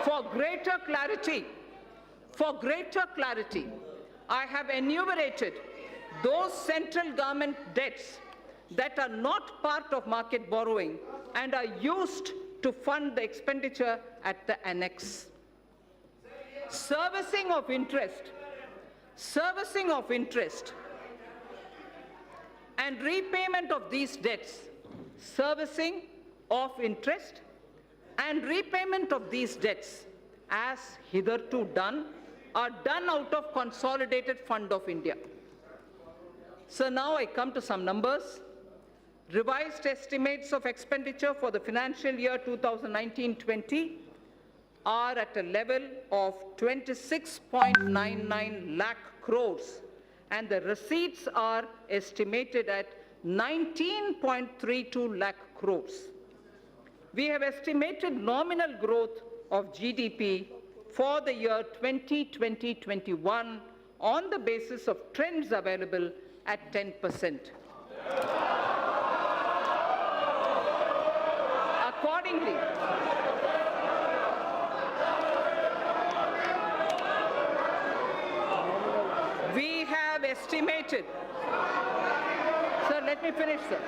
For greater clarity, I have enumerated those central government debts that are not part of market borrowing and are used to fund the expenditure at the annex. Servicing of interest and repayment of these debts, servicing of interest and repayment of these debts as hitherto done are done out of Consolidated Fund of India. So now I come to some numbers. Revised estimates of expenditure for the financial year 2019-20 are at a level of 26.99 lakh crores and the receipts are estimated at 19.32 lakh crores. We have estimated nominal growth of GDP for the year 2020-21 on the basis of trends available at 10%. Accordingly, we have estimated, sir, let me finish, sir.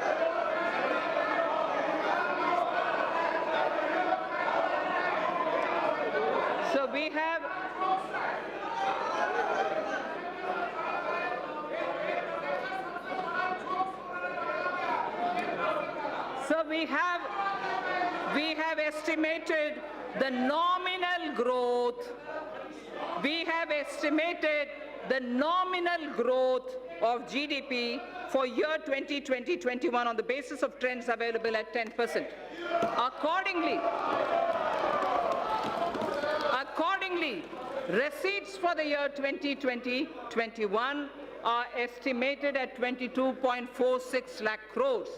So we have estimated the nominal growth. We have estimated the nominal growth of GDP for year 2020-21 on the basis of trends available at 10%. Accordingly, receipts for the year 2020-21 are estimated at 22.46 lakh crores.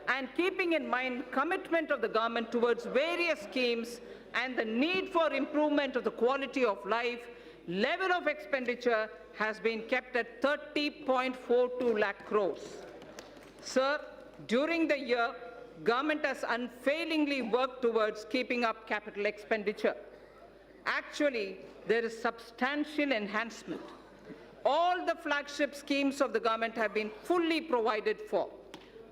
And keeping in mind commitment of the government towards various schemes and the need for improvement of the quality of life, level of expenditure has been kept at 30.42 lakh crores. Sir, during the year, government has unfailingly worked towards keeping up capital expenditure. Actually, there is substantial enhancement. All the flagship schemes of the government have been fully provided for.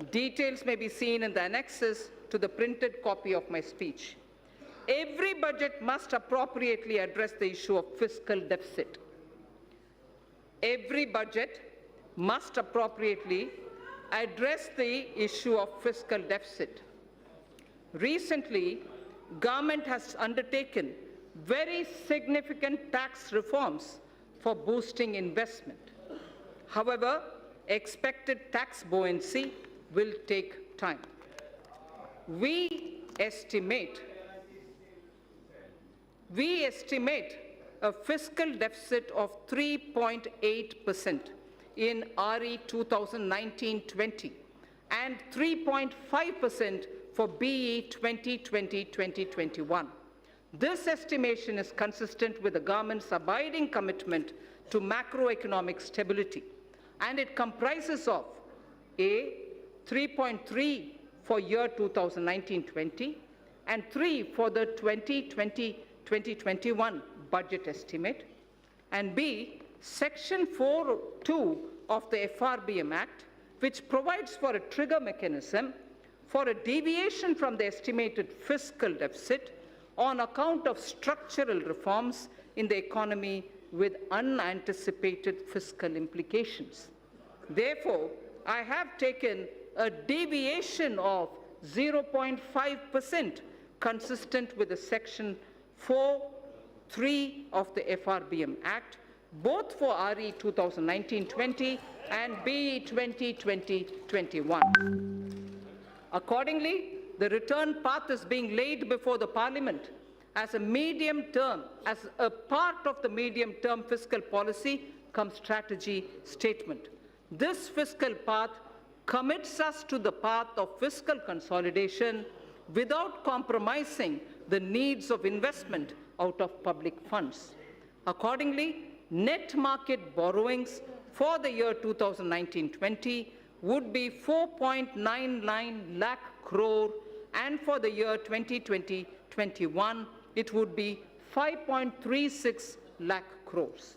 Details may be seen in the annexes to the printed copy of my speech. Every budget must appropriately address the issue of fiscal deficit. Every budget must appropriately address the issue of fiscal deficit. Recently, government has undertaken very significant tax reforms for boosting investment. However, expected tax buoyancy will take time. We estimate a fiscal deficit of 3.8% in RE 2019-20 and 3.5% for BE 2020-2021. This estimation is consistent with the government's abiding commitment to macroeconomic stability, and it comprises of A, 3.3 for year 2019-20 and 3 for the 2020-2021 budget estimate, and B, Section 4.2 of the FRBM Act, which provides for a trigger mechanism for a deviation from the estimated fiscal deficit on account of structural reforms in the economy with unanticipated fiscal implications. Therefore, I have taken a deviation of 0.5% consistent with the Section 4.3 of the FRBM Act, both for RE 2019-20 and BE 2020-21. Accordingly, the return path is being laid before the Parliament as a part of the medium-term fiscal policy cum strategy statement. This fiscal path commits us to the path of fiscal consolidation without compromising the needs of investment out of public funds. Accordingly, net market borrowings for the year 2019-20 would be 4.99 lakh crore, and for the year 2020-21, it would be 5.36 lakh crores.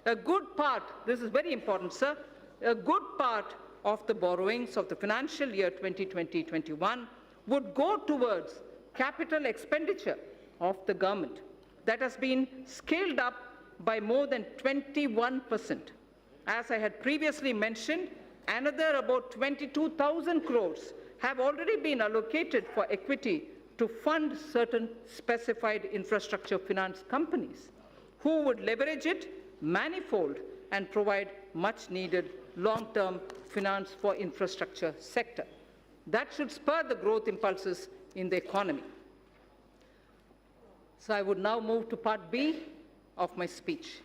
A good part, this is very important, sir, a good part of the borrowings of the financial year 2020-21 would go towards capital expenditure of the government that has been scaled up by more than 21%. As I had previously mentioned, another about 22,000 crores have already been allocated for equity to fund certain specified infrastructure finance companies who would leverage it manifold and provide much needed long-term finance for infrastructure sector. That should spur the growth impulses in the economy. So I would now move to part B of my speech.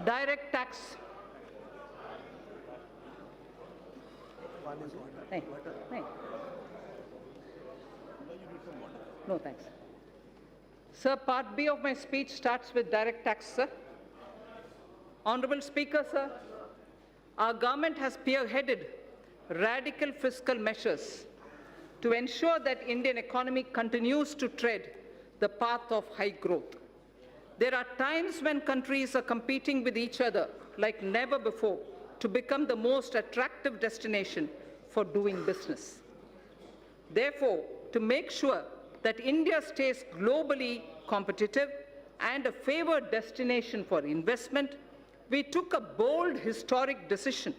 Direct tax. No, thanks. Sir, part B of my speech starts with direct tax, sir. Honorable Speaker, sir, our government has spearheaded radical fiscal measures to ensure that Indian economy continues to tread the path of high growth. There are times when countries are competing with each other like never before to become the most attractive destination for doing business. Therefore, to make sure that India stays globally competitive and a favored destination for investment, we took a bold historic decision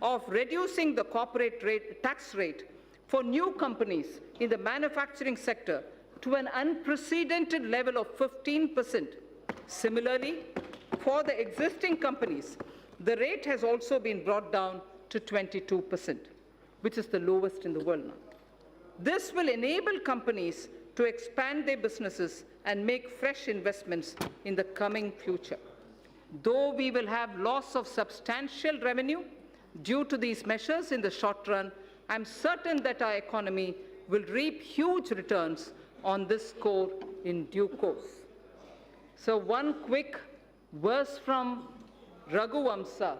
of reducing the corporate tax rate for new companies in the manufacturing sector to an unprecedented level of 15%. Similarly, for the existing companies, the rate has also been brought down to 22%, which is the lowest in the world now. This will enable companies to expand their businesses and make fresh investments in the coming future. Though we will have loss of substantial revenue due to these measures in the short run, I'm certain that our economy will reap huge returns on this score in due course. So one quick verse from Raghuvamsa,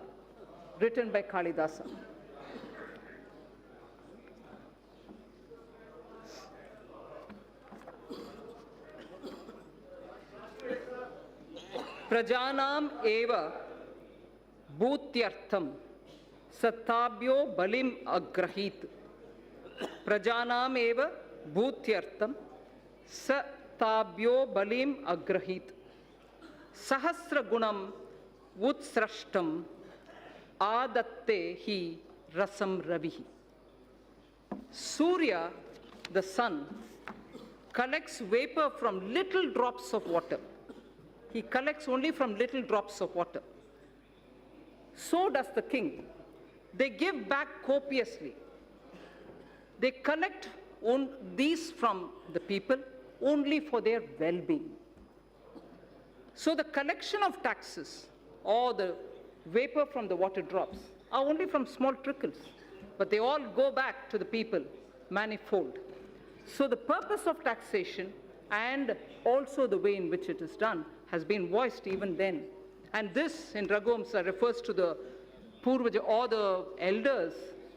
written by Kalidasa. Prajanam eva bhutyartham satabhyo balim agrahit. Prajanam eva bhutyartham satabhyo balim agrahit. Sahasra gunam utsrashtam adatte hi rasam ravihi. Surya, the sun, collects vapor from little drops of water. He collects only from little drops of water. So does the king. They give back copiously. They collect these from the people only for their well-being. So the collection of taxes or the vapor from the water drops are only from small trickles, but they all go back to the people manifold. So the purpose of taxation and also the way in which it is done has been voiced even then. And this in Raghuvamsa refers to the Purvaja or the elders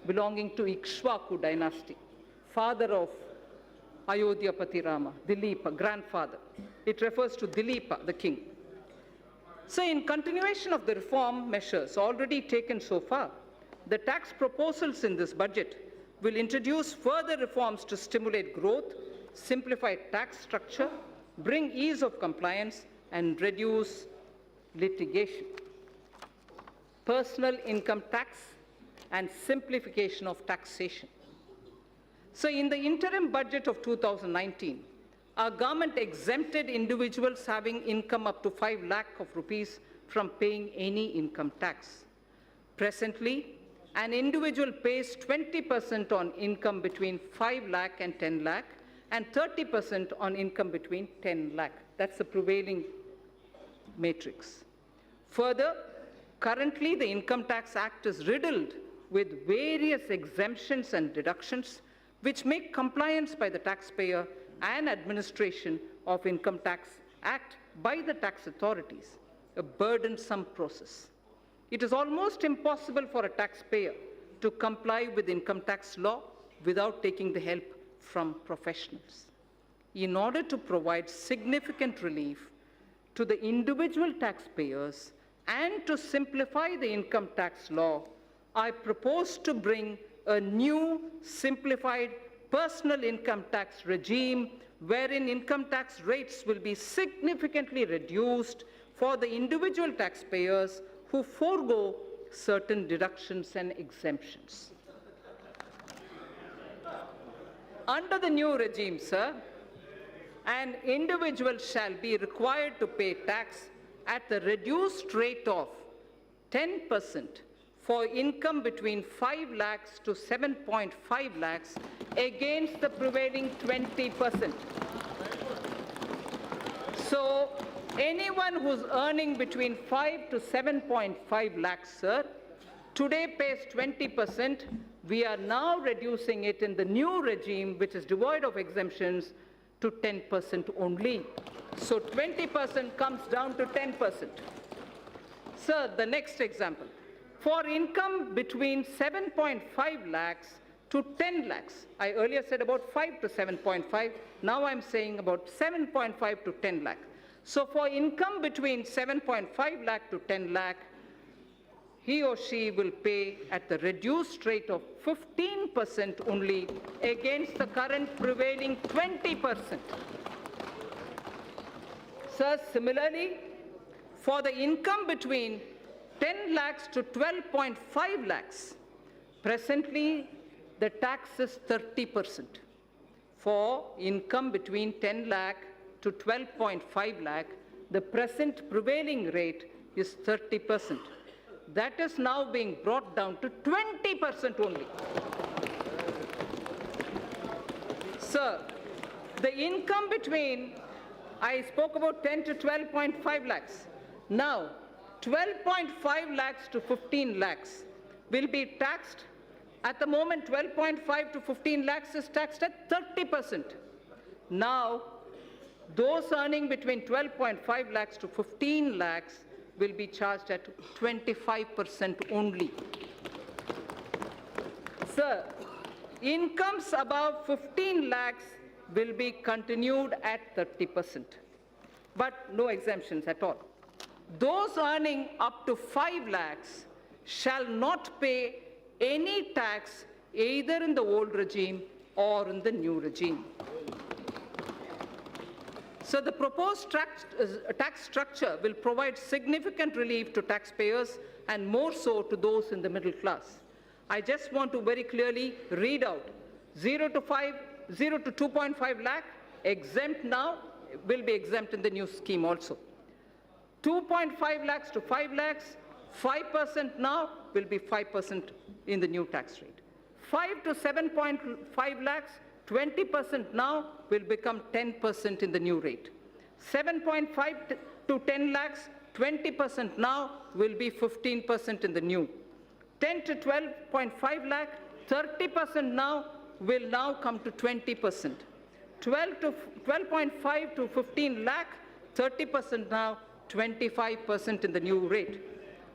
belonging to Ikshvaku dynasty, father of Ayodhyapati Rama, Dileepa, grandfather. It refers to Dileepa, the king. So in continuation of the reform measures already taken so far, the tax proposals in this budget will introduce further reforms to stimulate growth, simplify tax structure, bring ease of compliance, and reduce litigation. Personal income tax and simplification of taxation. So in the interim budget of 2019, our government exempted individuals having income up to 5 lakh of rupees from paying any income tax. Presently, an individual pays 20% on income between 5 lakh and 10 lakh and 30% on income between 10 lakh. That's the prevailing matrix. Further, currently the Income Tax Act is riddled with various exemptions and deductions which make compliance by the taxpayer and administration of Income Tax Act by the tax authorities a burdensome process. It is almost impossible for a taxpayer to comply with income tax law without taking the help from professionals. In order to provide significant relief to the individual taxpayers and to simplify the income tax law, I propose to bring a new simplified personal income tax regime wherein income tax rates will be significantly reduced for the individual taxpayers who forego certain deductions and exemptions. Under the new regime, sir, an individual shall be required to pay tax at the reduced rate of 10% for income between 5 lakhs to 7.5 lakhs against the prevailing 20%. So anyone who's earning between 5 to 7.5 lakhs, sir, today pays 20%. We are now reducing it in the new regime, which is devoid of exemptions, to 10% only. So 20% comes down to 10%. Sir, the next example. For income between 7.5 lakhs to 10 lakhs, I earlier said about 5 to 7.5, now I'm saying about 7.5 to 10 lakh. So for income between 7.5 lakh to 10 lakh, he or she will pay at the reduced rate of 15% only against the current prevailing 20%. Sir, similarly, for the income between 10 lakhs to 12.5 lakhs, presently the tax is 30%. For income between 10 lakh to 12.5 lakh, the present prevailing rate is 30%. That is now being brought down to 20% only. Sir, the income between, I spoke about 10 to 12.5 lakhs. Now, 12.5 lakhs to 15 lakhs will be taxed. At the moment, 12.5 to 15 lakhs is taxed at 30%. Now, Those earning between 12.5 lakhs to 15 lakhs will be charged at 25% only. Sir, incomes above 15 lakhs will be continued at 30%, but no exemptions at all. Those earning up to 5 lakhs shall not pay any tax either in the old regime or in the new regime. So the proposed tax structure will provide significant relief to taxpayers and more so to those in the middle class. I just want to very clearly read out 0 to 2.5 lakh, exempt now, will be exempt in the new scheme also. 2.5 lakhs to 5 lakhs, 5% now will be 5% in the new tax rate. 5 to 7.5 lakhs, 20% now will become 10% in the new rate. 7.5 to 10 lakhs, 20% now will be 15% in the new. 10 to 12.5 lakh, 30% now will now come to 20%. 12.5 to 15 lakh, 30% now, 25% in the new rate.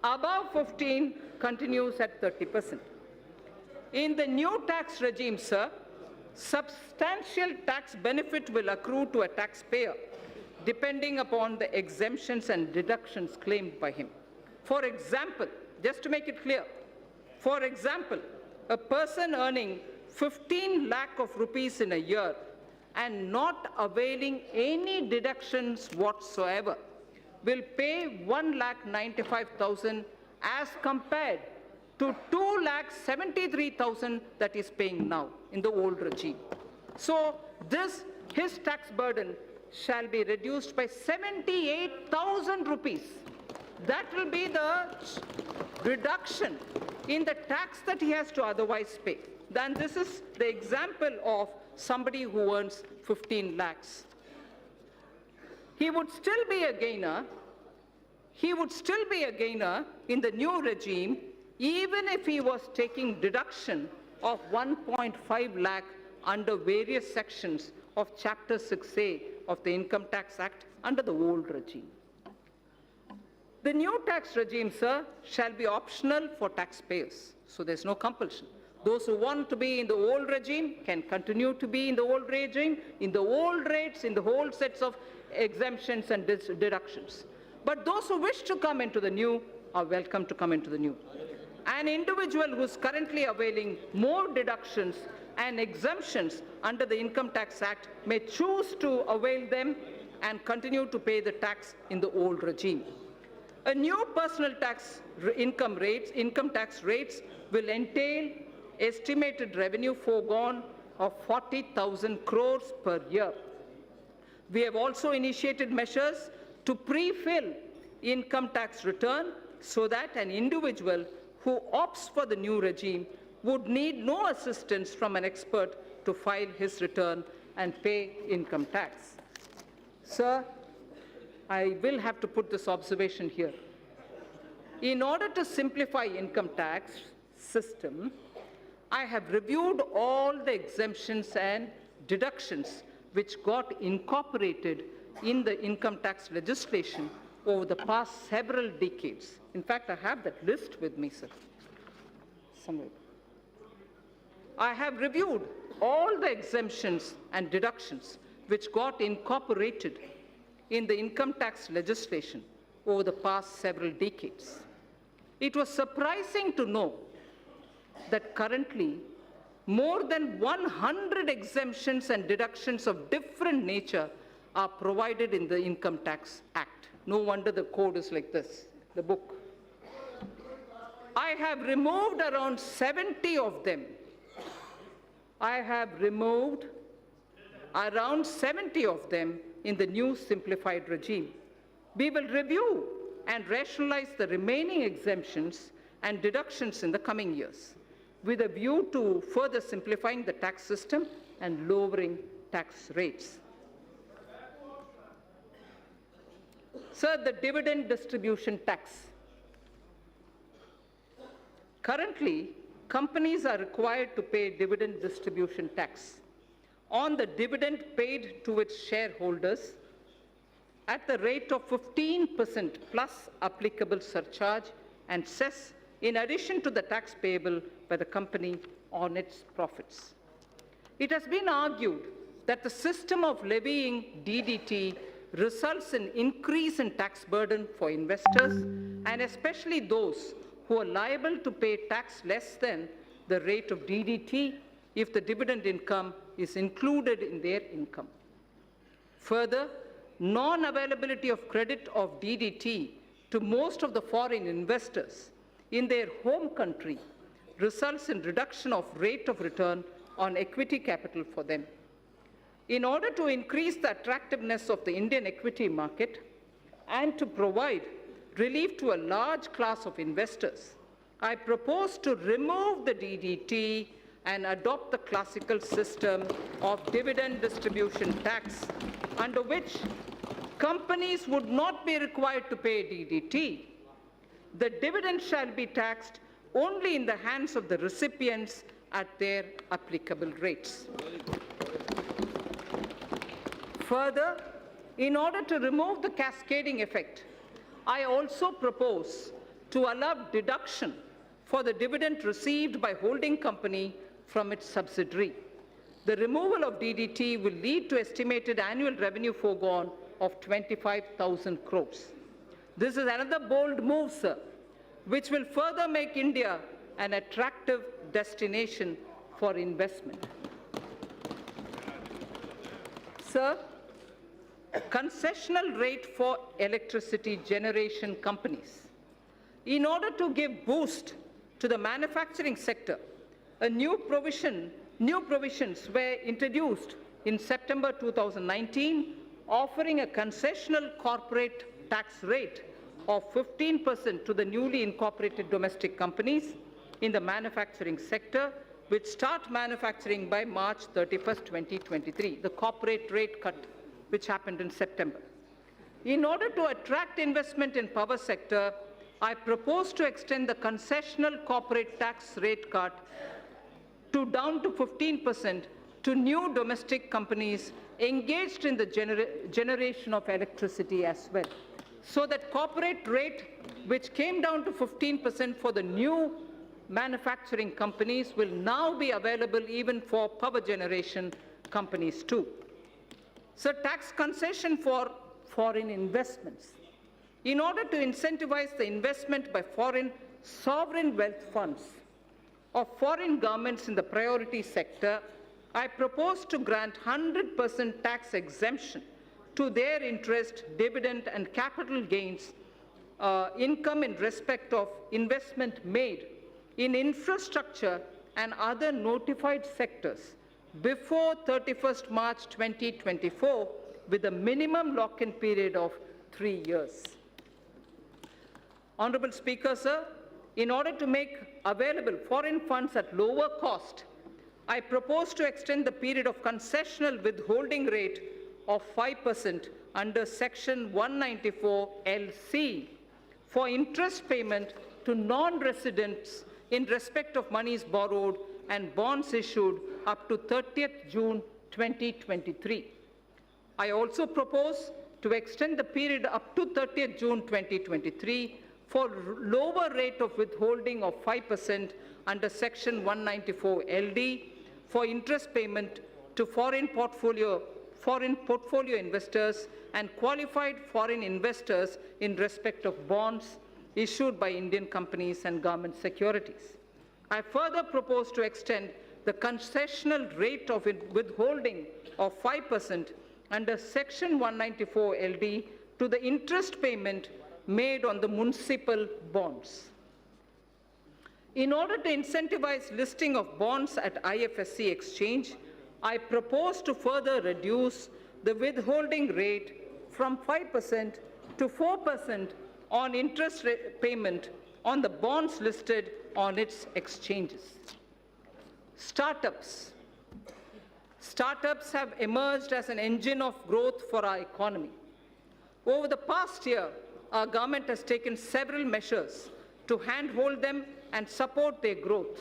Above 15 continues at 30%. In the new tax regime, sir, substantial tax benefit will accrue to a taxpayer depending upon the exemptions and deductions claimed by him. For example, just to make it clear, for example, a person earning 15 lakh of rupees in a year and not availing any deductions whatsoever will pay 1,95,000 as compared to 2,73,000 that is paying now in the old regime. So his tax burden shall be reduced by 78,000 rupees. That will be the reduction in the tax that he has to otherwise pay. Then this is the example of somebody who earns 15 lakhs. He would still be a gainer. He would still be a gainer in the new regime, even if he was taking deduction of 1.5 lakh under various sections of Chapter 6A of the Income Tax Act under the old regime. The new tax regime, sir, shall be optional for taxpayers, so there's no compulsion. Those who want to be in the old regime can continue to be in the old regime, in the old rates, in the whole sets of exemptions and deductions. But those who wish to come into the new are welcome to come into the new. An individual who is currently availing more deductions and exemptions under the Income Tax Act may choose to avail them and continue to pay the tax in the old regime. A new personal tax income tax rates will entail estimated revenue foregone of 40,000 crores per year. We have also initiated measures to pre-fill income tax return so that an individual who opts for the new regime would need no assistance from an expert to file his return and pay income tax. Sir, I will have to put this observation here. In order to simplify income tax system, I have reviewed all the exemptions and deductions which got incorporated in the income tax legislation over the past several decades. In fact, I have that list with me, sir, somewhere. I have reviewed all the exemptions and deductions which got incorporated in the income tax legislation over the past several decades. It was surprising to know that currently more than 100 exemptions and deductions of different nature are provided in the Income Tax Act. No wonder the code is like this, the book. I have removed around 70 of them. I have removed around 70 of them in the new simplified regime. We will review and rationalize the remaining exemptions and deductions in the coming years, with a view to further simplifying the tax system and lowering tax rates. Sir, the dividend distribution tax. Currently, companies are required to pay dividend distribution tax on the dividend paid to its shareholders at the rate of 15% plus applicable surcharge and cess, in addition to the tax payable by the company on its profits. It has been argued that the system of levying DDT results in increase in tax burden for investors, and especially those who are liable to pay tax less than the rate of DDT if the dividend income is included in their income. Further, non-availability of credit of DDT to most of the foreign investors in their home country results in reduction of rate of return on equity capital for them. In order to increase the attractiveness of the Indian equity market and to provide relief to a large class of investors, I propose to remove the DDT and adopt the classical system of dividend distribution tax, under which companies would not be required to pay DDT. The dividend shall be taxed only in the hands of the recipients at their applicable rates. Further, in order to remove the cascading effect, I also propose to allow deduction for the dividend received by holding company from its subsidiary. The removal of DDT will lead to estimated annual revenue foregone of 25,000 crores. This is another bold move, sir, which will further make India an attractive destination for investment. Sir, concessional rate for electricity generation companies. In order to give boost to the manufacturing sector, new provisions were introduced in September 2019, offering a concessional corporate tax rate of 15% to the newly incorporated domestic companies in the manufacturing sector, which start manufacturing by March 31st, 2023, the corporate rate cut which happened in September. In order to attract investment in power sector, I propose to extend the concessional corporate tax rate cut down to 15% to new domestic companies engaged in the generation of electricity as well. So that corporate rate, which came down to 15% for the new manufacturing companies, will now be available even for power generation companies too. So tax concession for foreign investments. In order to incentivize the investment by foreign sovereign wealth funds of foreign governments in the priority sector, I propose to grant 100% tax exemption to their interest, dividend, and capital gains income in respect of investment made in infrastructure and other notified sectors before 31st March 2024, with a minimum lock-in period of 3 years. Honorable Speaker, sir, in order to make available foreign funds at lower cost, I propose to extend the period of concessional withholding rate of 5% under Section 194 LC for interest payment to non-residents in respect of monies borrowed and bonds issued up to 30th June 2023. I also propose to extend the period up to 30th June 2023 for lower rate of withholding of 5% under Section 194 LD for interest payment to foreign portfolio investors and qualified foreign investors in respect of bonds issued by Indian companies and government securities. I further propose to extend the concessional rate of withholding of 5% under Section 194 LD to the interest payment made on the municipal bonds. In order to incentivize listing of bonds at IFSC exchange, I propose to further reduce the withholding rate from 5% to 4% on interest payment on the bonds listed on its exchanges. Startups. Startups have emerged as an engine of growth for our economy. Over the past year, our government has taken several measures to handhold them and support their growth.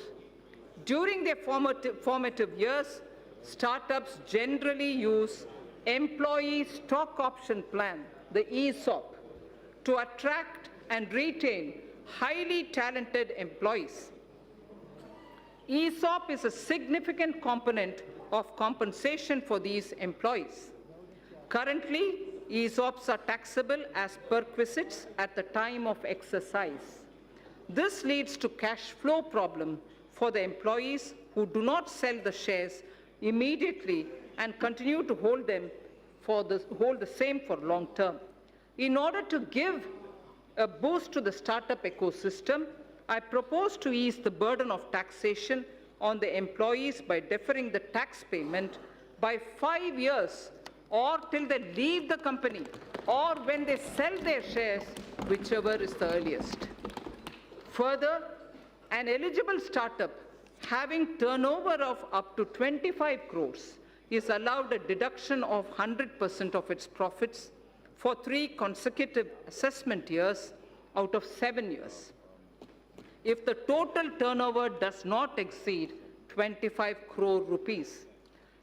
During their formative years, startups generally use employee stock option plan the ESOP, to attract and retain highly talented employees. ESOP is a significant component of compensation for these employees. Currently, ESOPs are taxable as perquisites at the time of exercise. This leads to cash flow problem for the employees who do not sell the shares immediately and continue to hold the same for long term. In order to give a boost to the startup ecosystem, I propose to ease the burden of taxation on the employees by deferring the tax payment by 5 years, or till they leave the company, or when they sell their shares, whichever is the earliest. Further, an eligible startup having turnover of up to 25 crores is allowed a deduction of 100% of its profits for 3 consecutive assessment years out of 7 years. If the total turnover does not exceed 25 crore rupees.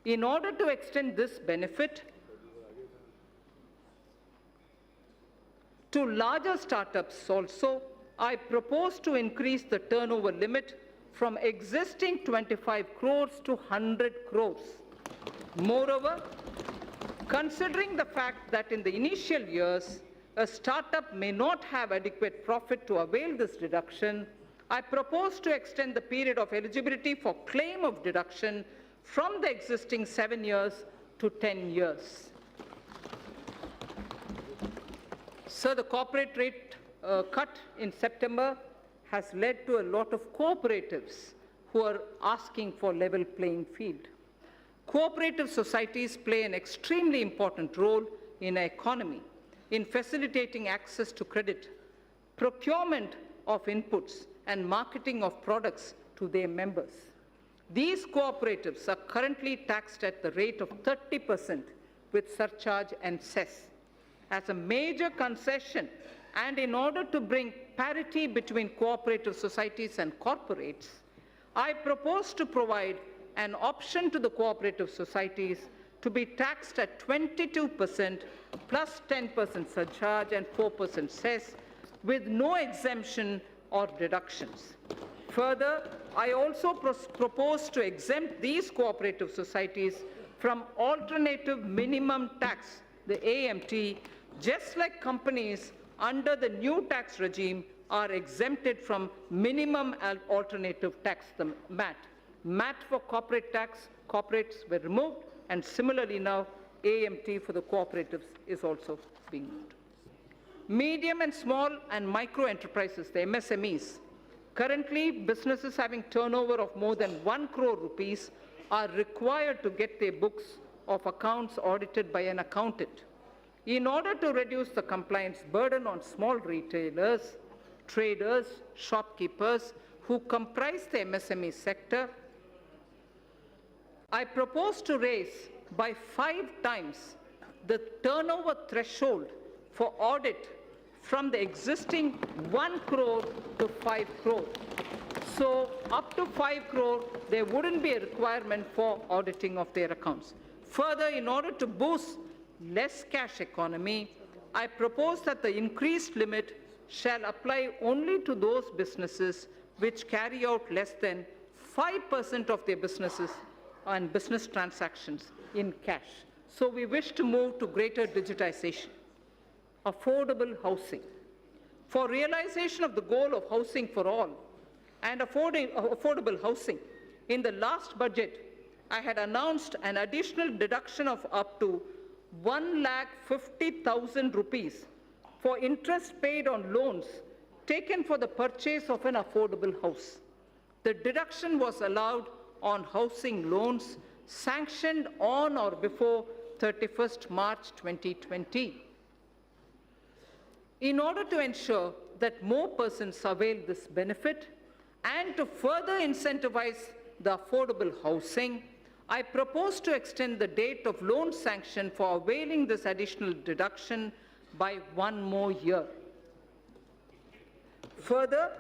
In order to extend this benefit to larger startups also, I propose to increase the turnover limit from existing 25 crores to 100 crores. Moreover, considering the fact that in the initial years, a startup may not have adequate profit to avail this deduction, I propose to extend the period of eligibility for claim of deduction from the existing 7 years to 10 years. So the corporate rate cut in September has led to a lot of cooperatives who are asking for level playing field. Cooperative societies play an extremely important role in our economy in facilitating access to credit, procurement of inputs, and marketing of products to their members. These cooperatives are currently taxed at the rate of 30% with surcharge and cess. As a major concession, and in order to bring parity between cooperative societies and corporates, I propose to provide an option to the cooperative societies to be taxed at 22% plus 10% surcharge and 4% cess with no exemption or deductions. Further, I also propose to exempt these cooperative societies from alternative minimum tax, the AMT, just like companies under the new tax regime are exempted from minimum alternative tax, the MAT. MAT for corporate tax, corporates were removed, and similarly now AMT for the cooperatives is also being moved. Medium and small and micro enterprises, the MSMEs. Currently, businesses having turnover of more than 1 crore rupees are required to get their books of accounts audited by an accountant. In order to reduce the compliance burden on small retailers, traders, shopkeepers who comprise the MSME sector, I propose to raise by 5 times the turnover threshold for audit from the existing 1 crore to 5 crore. So up to 5 crore, there wouldn't be a requirement for auditing of their accounts. Further, in order to boost less cash economy, I propose that the increased limit shall apply only to those businesses which carry out less than 5% of their businesses and business transactions in cash. So we wish to move to greater digitization. Affordable housing. For realization of the goal of housing for all and affordable housing, in the last budget, I had announced an additional deduction of up to 1,50,000 rupees for interest paid on loans taken for the purchase of an affordable house. The deduction was allowed on housing loans sanctioned on or before 31st March 2020. In order to ensure that more persons avail this benefit and to further incentivize the affordable housing, I propose to extend the date of loan sanction for availing this additional deduction by 1 more year. Further,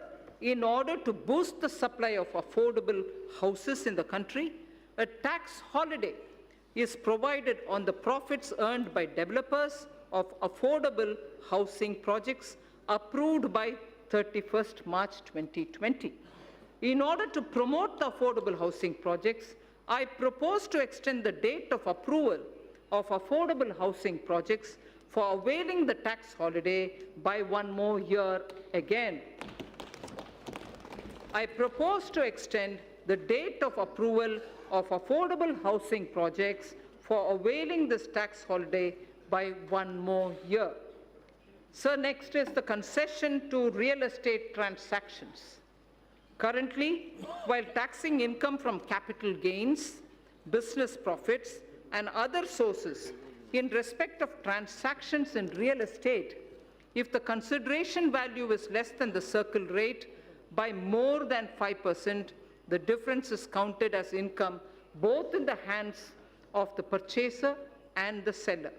in order to boost the supply of affordable houses in the country, a tax holiday is provided on the profits earned by developers of affordable housing projects approved by 31st March 2020. In order to promote the affordable housing projects, I propose to extend the date of approval of affordable housing projects for availing the tax holiday by 1 more year again. I propose to extend the date of approval of affordable housing projects for availing this tax holiday by 1 more year. Sir, next is the concession to real estate transactions. Currently, while taxing income from capital gains, business profits, and other sources in respect of transactions in real estate, if the consideration value is less than the circle rate by more than 5%, the difference is counted as income both in the hands of the purchaser and the seller.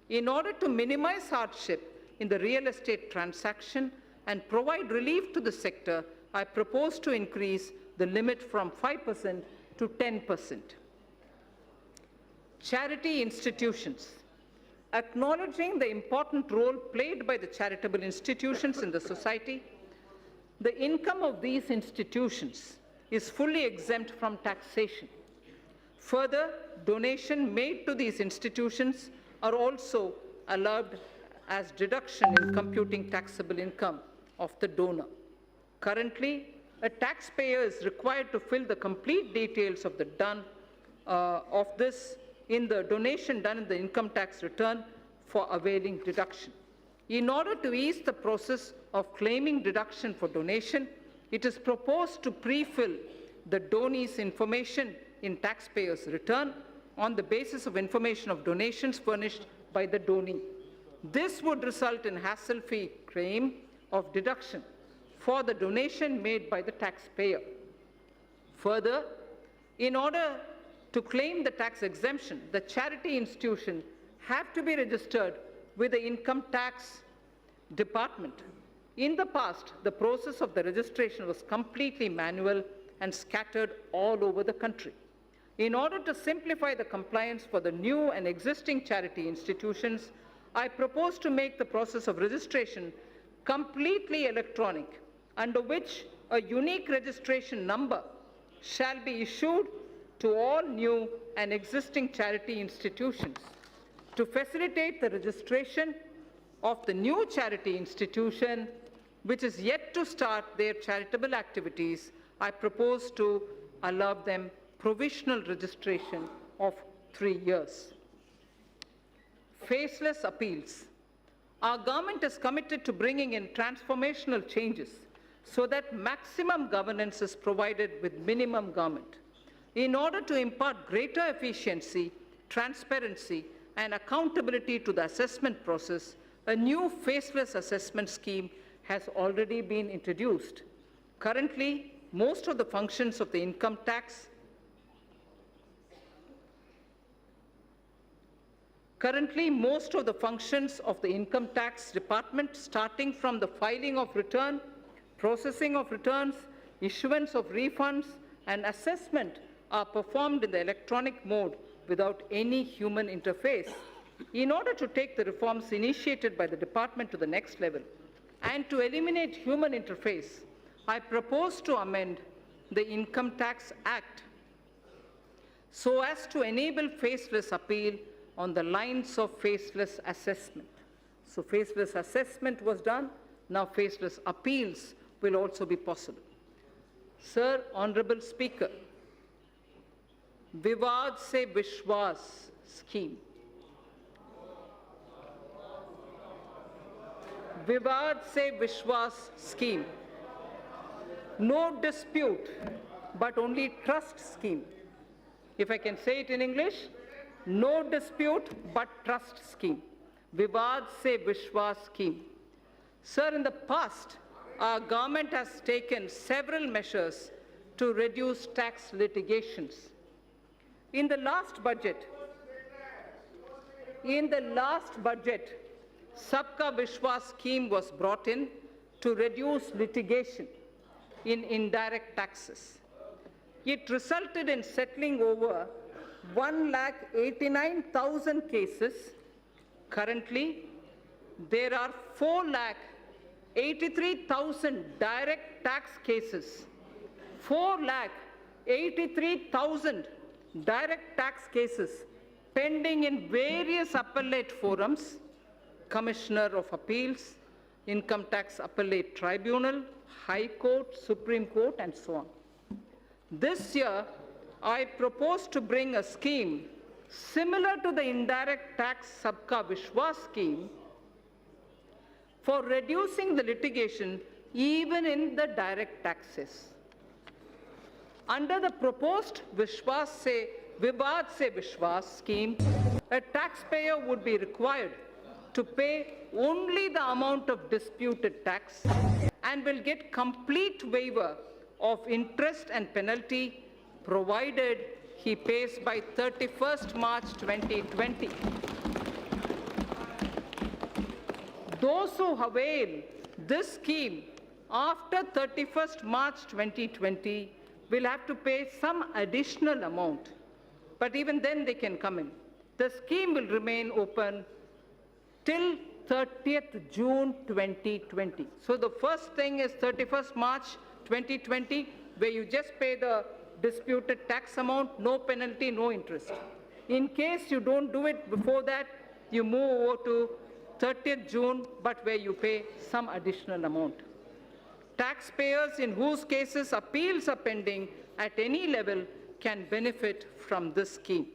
In order to minimize hardship in the real estate transaction and provide relief to the sector, I propose to increase the limit from 5% to 10%. Charity institutions. Acknowledging the important role played by the charitable institutions in the society, the income of these institutions is fully exempt from taxation. Further, donations made to these institutions are also allowed as deduction in computing taxable income of the donor. Currently, a taxpayer is required to fill the complete details of this in the donation done in the income tax return for availing deduction. In order to ease the process of claiming deduction for donation, it is proposed to pre-fill the donee's information in taxpayer's return on the basis of information of donations furnished by the donee. This would result in hassle-free claim of deduction for the donation made by the taxpayer. Further, in order to claim the tax exemption, the charity institution have to be registered with the income tax department. In the past, the process of the registration was completely manual and scattered all over the country. In order to simplify the compliance for the new and existing charity institutions, I propose to make the process of registration completely electronic, under which a unique registration number shall be issued to all new and existing charity institutions. To facilitate the registration of the new charity institution, which is yet to start their charitable activities, I propose to allow them provisional registration of 3 years. Faceless appeals. Our government is committed to bringing in transformational changes so that maximum governance is provided with minimum government. In order to impart greater efficiency, transparency, and accountability to the assessment process, a new faceless assessment scheme has already been introduced. Currently, most of the functions of the income tax department, starting from the filing of return, processing of returns, issuance of refunds, and assessment, are performed in the electronic mode without any human interface. In order to take the reforms initiated by the department to the next level and to eliminate human interface, I propose to amend the Income Tax Act so as to enable faceless appeal on the lines of faceless assessment. So faceless assessment was done, now faceless appeals will also be possible. Sir, Honorable Speaker, Vivad se Vishwas scheme. Vivad se Vishwas scheme. No dispute, but only trust scheme. If I can say it in English, no dispute, but trust scheme. Vivad se Vishwas scheme. Sir, in the past, our government has taken several measures to reduce tax litigations. In the last budget, Sabka Vishwas scheme was brought in to reduce litigation in indirect taxes. It resulted in settling over 1,89,000 cases. Currently, there are 4,83,000 direct tax cases. 4,83,000 direct tax cases pending in various appellate forums, Commissioner of Appeals, Income Tax Appellate Tribunal, High Court, Supreme Court, and so on. This year, I propose to bring a scheme similar to the indirect tax Sabka Vishwas scheme for reducing the litigation even in the direct taxes. Under the proposed Vivad se Vishwas scheme, a taxpayer would be required to pay only the amount of disputed tax and will get complete waiver of interest and penalty provided he pays by 31st March 2020. Those who avail this scheme after 31st March 2020 will have to pay some additional amount, but even then they can come in. The scheme will remain open till 30th June 2020. So the first thing is 31st March 2020, where you just pay the disputed tax amount, no penalty, no interest. In case you don't do it before that, you move over to 30th June, but where you pay some additional amount. Taxpayers in whose cases appeals are pending at any level can benefit from this scheme.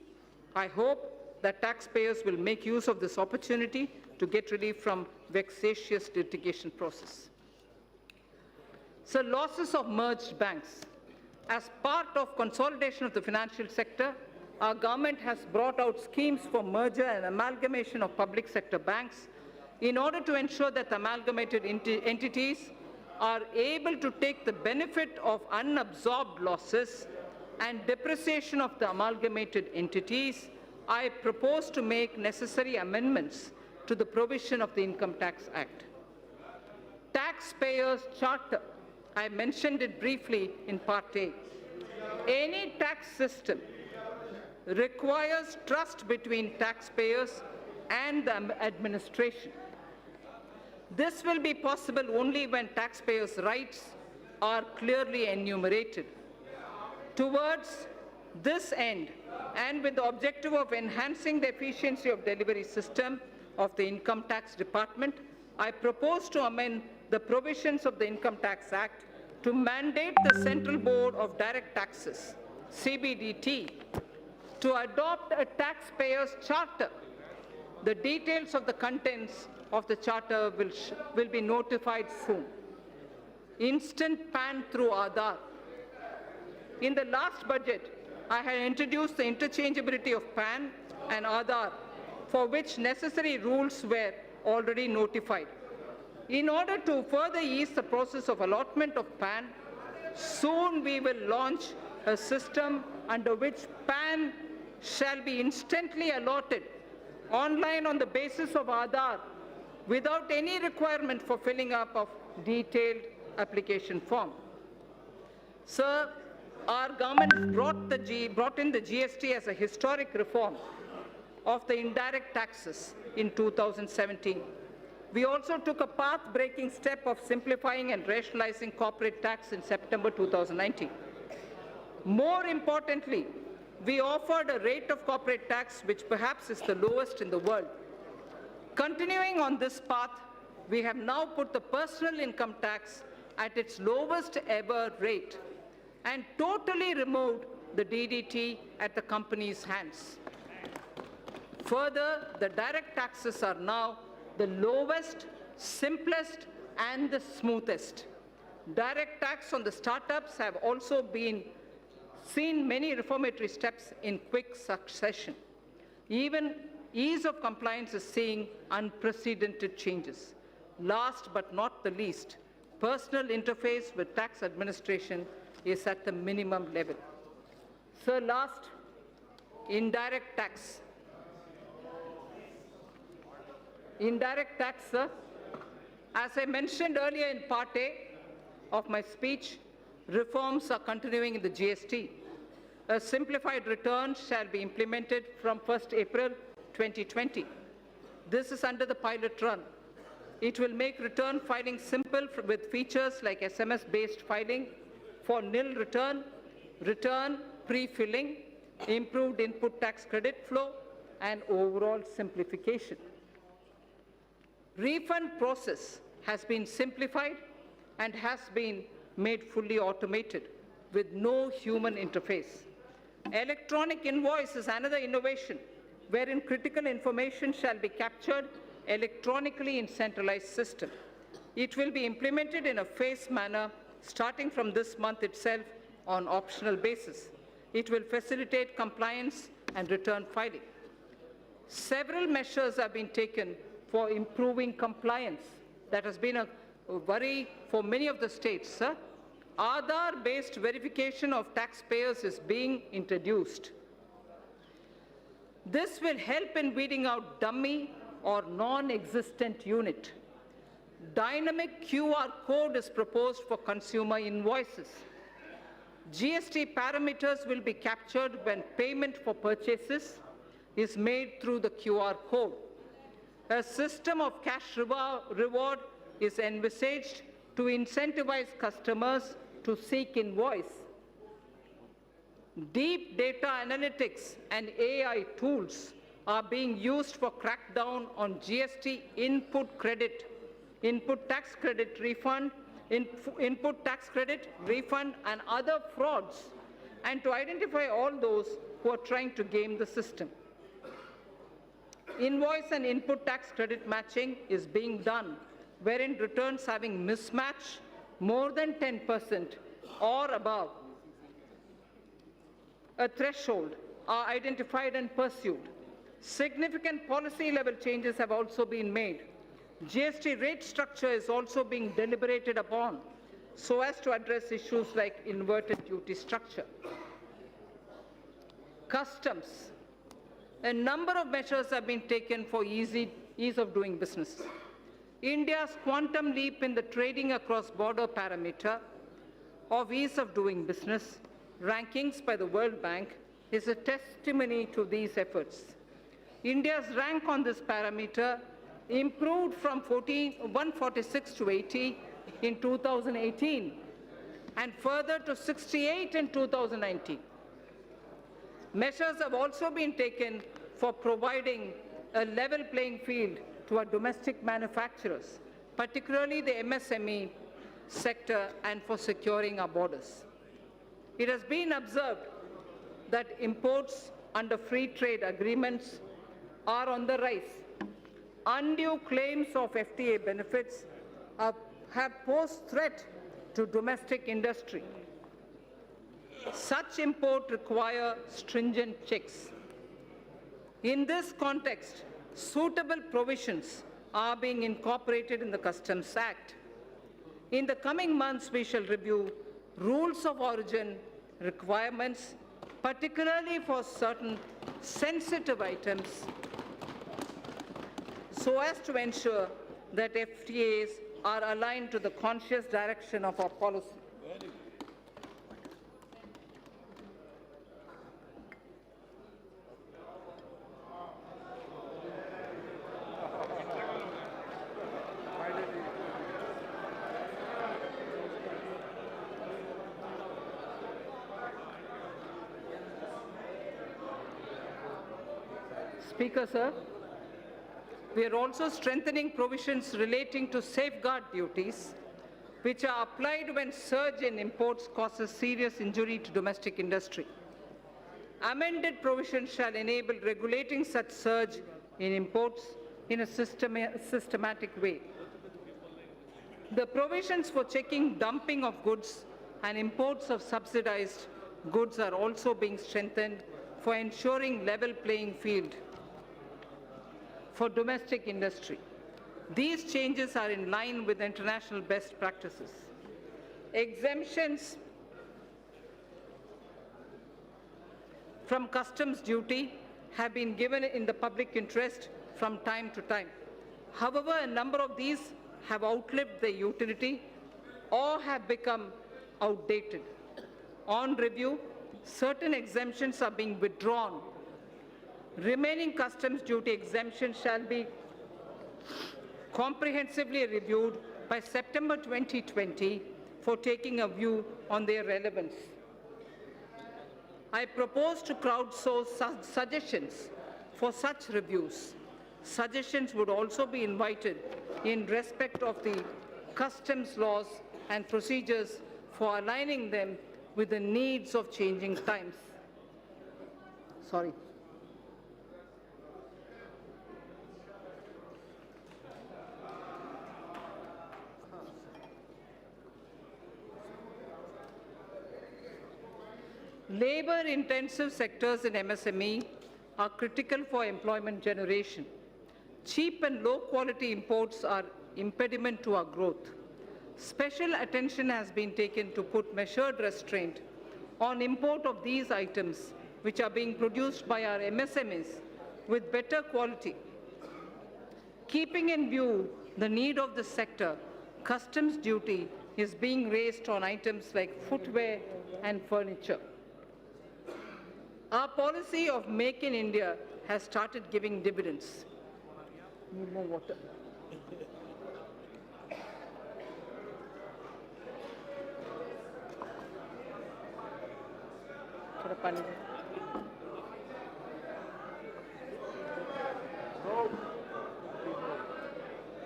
I hope that taxpayers will make use of this opportunity to get relief from vexatious litigation process. So losses of merged banks. As part of consolidation of the financial sector, our government has brought out schemes for merger and amalgamation of public sector banks in order to ensure that amalgamated entities are able to take the benefit of unabsorbed losses and depreciation of the amalgamated entities. I propose to make necessary amendments to the provision of the Income Tax Act. Taxpayers' Charter. I mentioned it briefly in Part A. Any tax system requires trust between taxpayers and the administration. This will be possible only when taxpayers' rights are clearly enumerated. Towards this end, and with the objective of enhancing the efficiency of delivery system of the Income Tax Department, I propose to amend the provisions of the Income Tax Act to mandate the Central Board of Direct Taxes, CBDT, to adopt a taxpayer's charter. The details of the contents of the charter will be notified soon. Instant PAN through Aadhaar. In the last budget, I had introduced the interchangeability of PAN and Aadhaar, for which necessary rules were already notified. In order to further ease the process of allotment of PAN, soon we will launch a system under which PAN shall be instantly allotted online on the basis of Aadhaar without any requirement for filling up of detailed application form. Sir, our government brought in the GST as a historic reform of the indirect taxes in 2017. We also took a path-breaking step of simplifying and rationalizing corporate tax in September 2019. More importantly, we offered a rate of corporate tax which perhaps is the lowest in the world. Continuing on this path, we have now put the personal income tax at its lowest ever rate and totally removed the DDT at the company's hands. Further, the direct taxes are now the lowest, simplest, and the smoothest. Direct tax on the startups have also seen many reformatory steps in quick succession. Even ease of compliance is seeing unprecedented changes. Last but not the least, personal interface with tax administration is at the minimum level. So last, indirect tax. Indirect tax, sir. As I mentioned earlier in Part A of my speech, reforms are continuing in the GST. A simplified return shall be implemented from 1st April 2020. This is under the pilot run. It will make return filing simple with features like SMS-based filing for nil return, return pre-filling, improved input tax credit flow, and overall simplification. Refund process has been simplified and has been made fully automated with no human interface. Electronic invoice is another innovation wherein critical information shall be captured electronically in centralized system. It will be implemented in a phased manner starting from this month itself on optional basis. It will facilitate compliance and return filing. Several measures have been taken for improving compliance. That has been a worry for many of the states. Sir. Aadhaar-based verification of taxpayers is being introduced. This will help in weeding out dummy or non-existent unit. Dynamic QR code is proposed for consumer invoices. GST parameters will be captured when payment for purchases is made through the QR code. A system of cash reward is envisaged to incentivize customers to seek invoice. Deep data analytics and AI tools are being used for crackdown on GST input tax credit refund, input tax credit refund, and other frauds, and to identify all those who are trying to game the system. Invoice and input tax credit matching is being done, wherein returns having mismatch more than 10% or above a threshold are identified and pursued. Significant policy level changes have also been made. GST rate structure is also being deliberated upon so as to address issues like inverted duty structure. Customs. A number of measures have been taken for ease of doing business. India's quantum leap in the trading across border parameter of ease of doing business rankings by the World Bank is a testimony to these efforts. India's rank on this parameter improved from 146 to 80 in 2018 and further to 68 in 2019. Measures have also been taken for providing a level playing field to our domestic manufacturers, particularly the MSME sector, and for securing our borders. It has been observed that imports under free trade agreements are on the rise. Undue claims of FTA benefits have posed threat to domestic industry. Such imports require stringent checks. In this context, suitable provisions are being incorporated in the Customs Act. In the coming months, we shall review rules of origin requirements, particularly for certain sensitive items, so as to ensure that FTAs are aligned to the conscious direction of our policy. Speaker, sir, we are also strengthening provisions relating to safeguard duties, which are applied when surge in imports causes serious injury to domestic industry. Amended provisions shall enable regulating such surge in imports in a systematic way. The provisions for checking dumping of goods and imports of subsidized goods are also being strengthened for ensuring level playing field for domestic industry. These changes are in line with international best practices. Exemptions from customs duty have been given in the public interest from time to time. However, a number of these have outlived their utility or have become outdated. On review, certain exemptions are being withdrawn. Remaining customs duty exemptions shall be comprehensively reviewed by September 2020 for taking a view on their relevance. I propose to crowdsource suggestions for such reviews. Suggestions would also be invited in respect of the customs laws and procedures for aligning them with the needs of changing times. Sorry. Labor-intensive sectors in MSME are critical for employment generation. Cheap and low-quality imports are impediment to our growth. Special attention has been taken to put measured restraint on import of these items which are being produced by our MSMEs with better quality. Keeping in view the need of the sector, customs duty is being raised on items like footwear and furniture. Our policy of Make in India has started giving dividends. Need more water.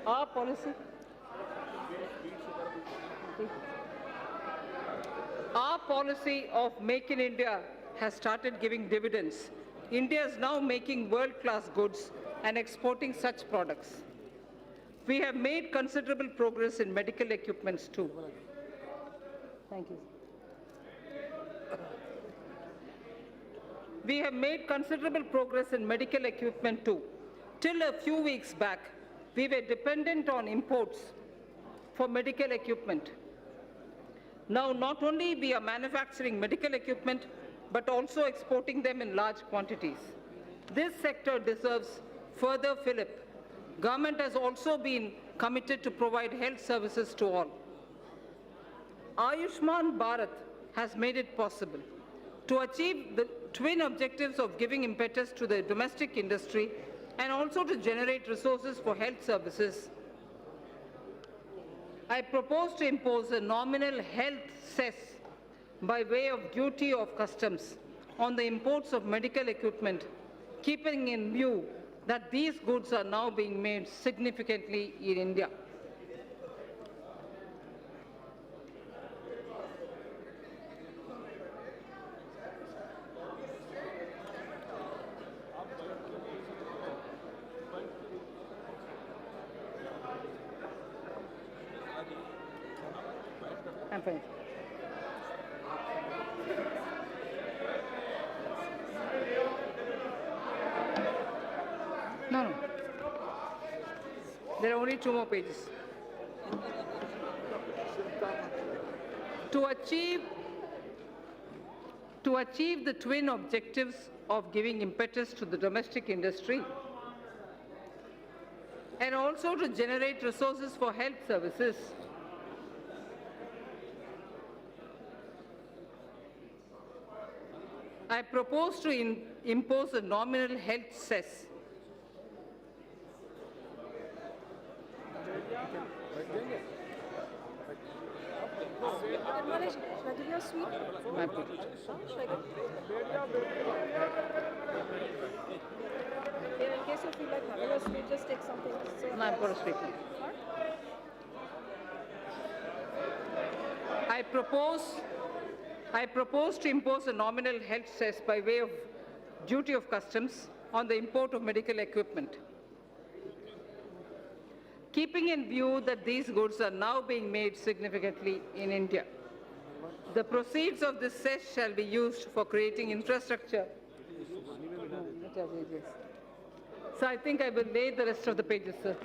Our policy. Our policy of Make in India has started giving dividends. India is now making world-class goods and exporting such products. We have made considerable progress in medical equipments too. Thank you. We have made considerable progress in medical equipment too. Till a few weeks back, we were dependent on imports for medical equipment. Now, not only we are manufacturing medical equipment, but also exporting them in large quantities. This sector deserves further fillip. Government has also been committed to provide health services to all. Ayushman Bharat has made it possible to achieve the twin objectives of giving impetus to the domestic industry and also to generate resources for health services. I propose to impose a nominal health cess by way of duty of customs on the imports of medical equipment, keeping in view that these goods are now being made significantly in India. I'm fine. No. There are only 2 more pages. To achieve the twin objectives of giving impetus to the domestic industry and also to generate resources for health services, I propose to impose a nominal health cess. In case you feel like having a sweet, just take something. So No, I've got a sweet. I propose to impose a nominal health cess by way of duty of customs on the import of medical equipment. Keeping in view that these goods are now being made significantly in India, the proceeds of this cess shall be used for creating infrastructure. So I think I will lay the rest of the pages, sir.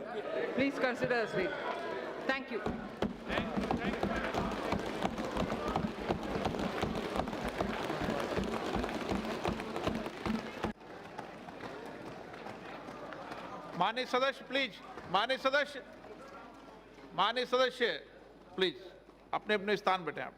Please consider us read. Thank you. माननीय सदस्य please, माननीय सदस्य please अपने अपने स्थान बैठे आप।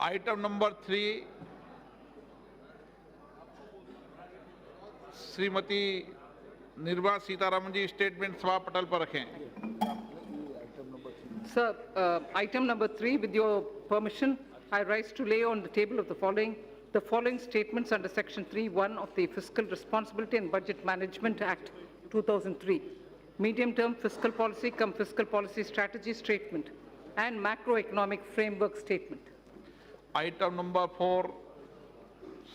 Item number 3 Shrimati Nirmala Sitharaman जी statement सभा पटल पर रखें। Sir, item number 3, with your permission, I rise to lay on the table of the following statements under Section 3(1) of the Fiscal Responsibility and Budget Management Act 2003, medium-term fiscal policy cum fiscal policy strategy statement and macroeconomic framework statement. Item number 4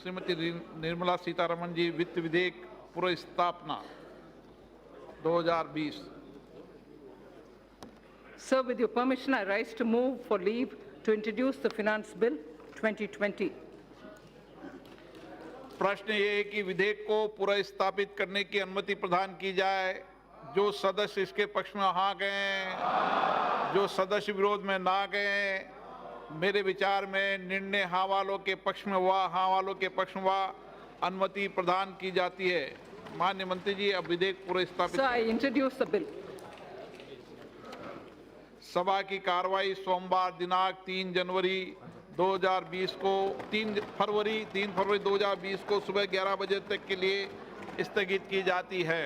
Shrimati Nirmala Sitharaman ji वित्त विधेयक पुनर्स्थापना 2020। Sir, with your permission, I rise to move for leave to introduce the Finance Bill 2020. प्रश्न ये है कि विधेयक को पुनर्स्थापित करने की अनुमति प्रदान की जाए। जो सदस्य इसके पक्ष में हाँ गए, जो सदस्य विरोध में ना गए, मेरे विचार में निर्णय हाँ वालों के पक्ष में हुआ, हाँ वालों के पक्ष में हुआ, अनुमति प्रदान की जाती है। माननीय मंत्री जी, अब विधेयक पुनर्स्थापित। Sir, I introduce the bill. सभा की कार्रवाई सोमवार दिनांक 3 फरवरी 2020 को सुबह 11 बजे तक के लिए स्थगित की जाती है।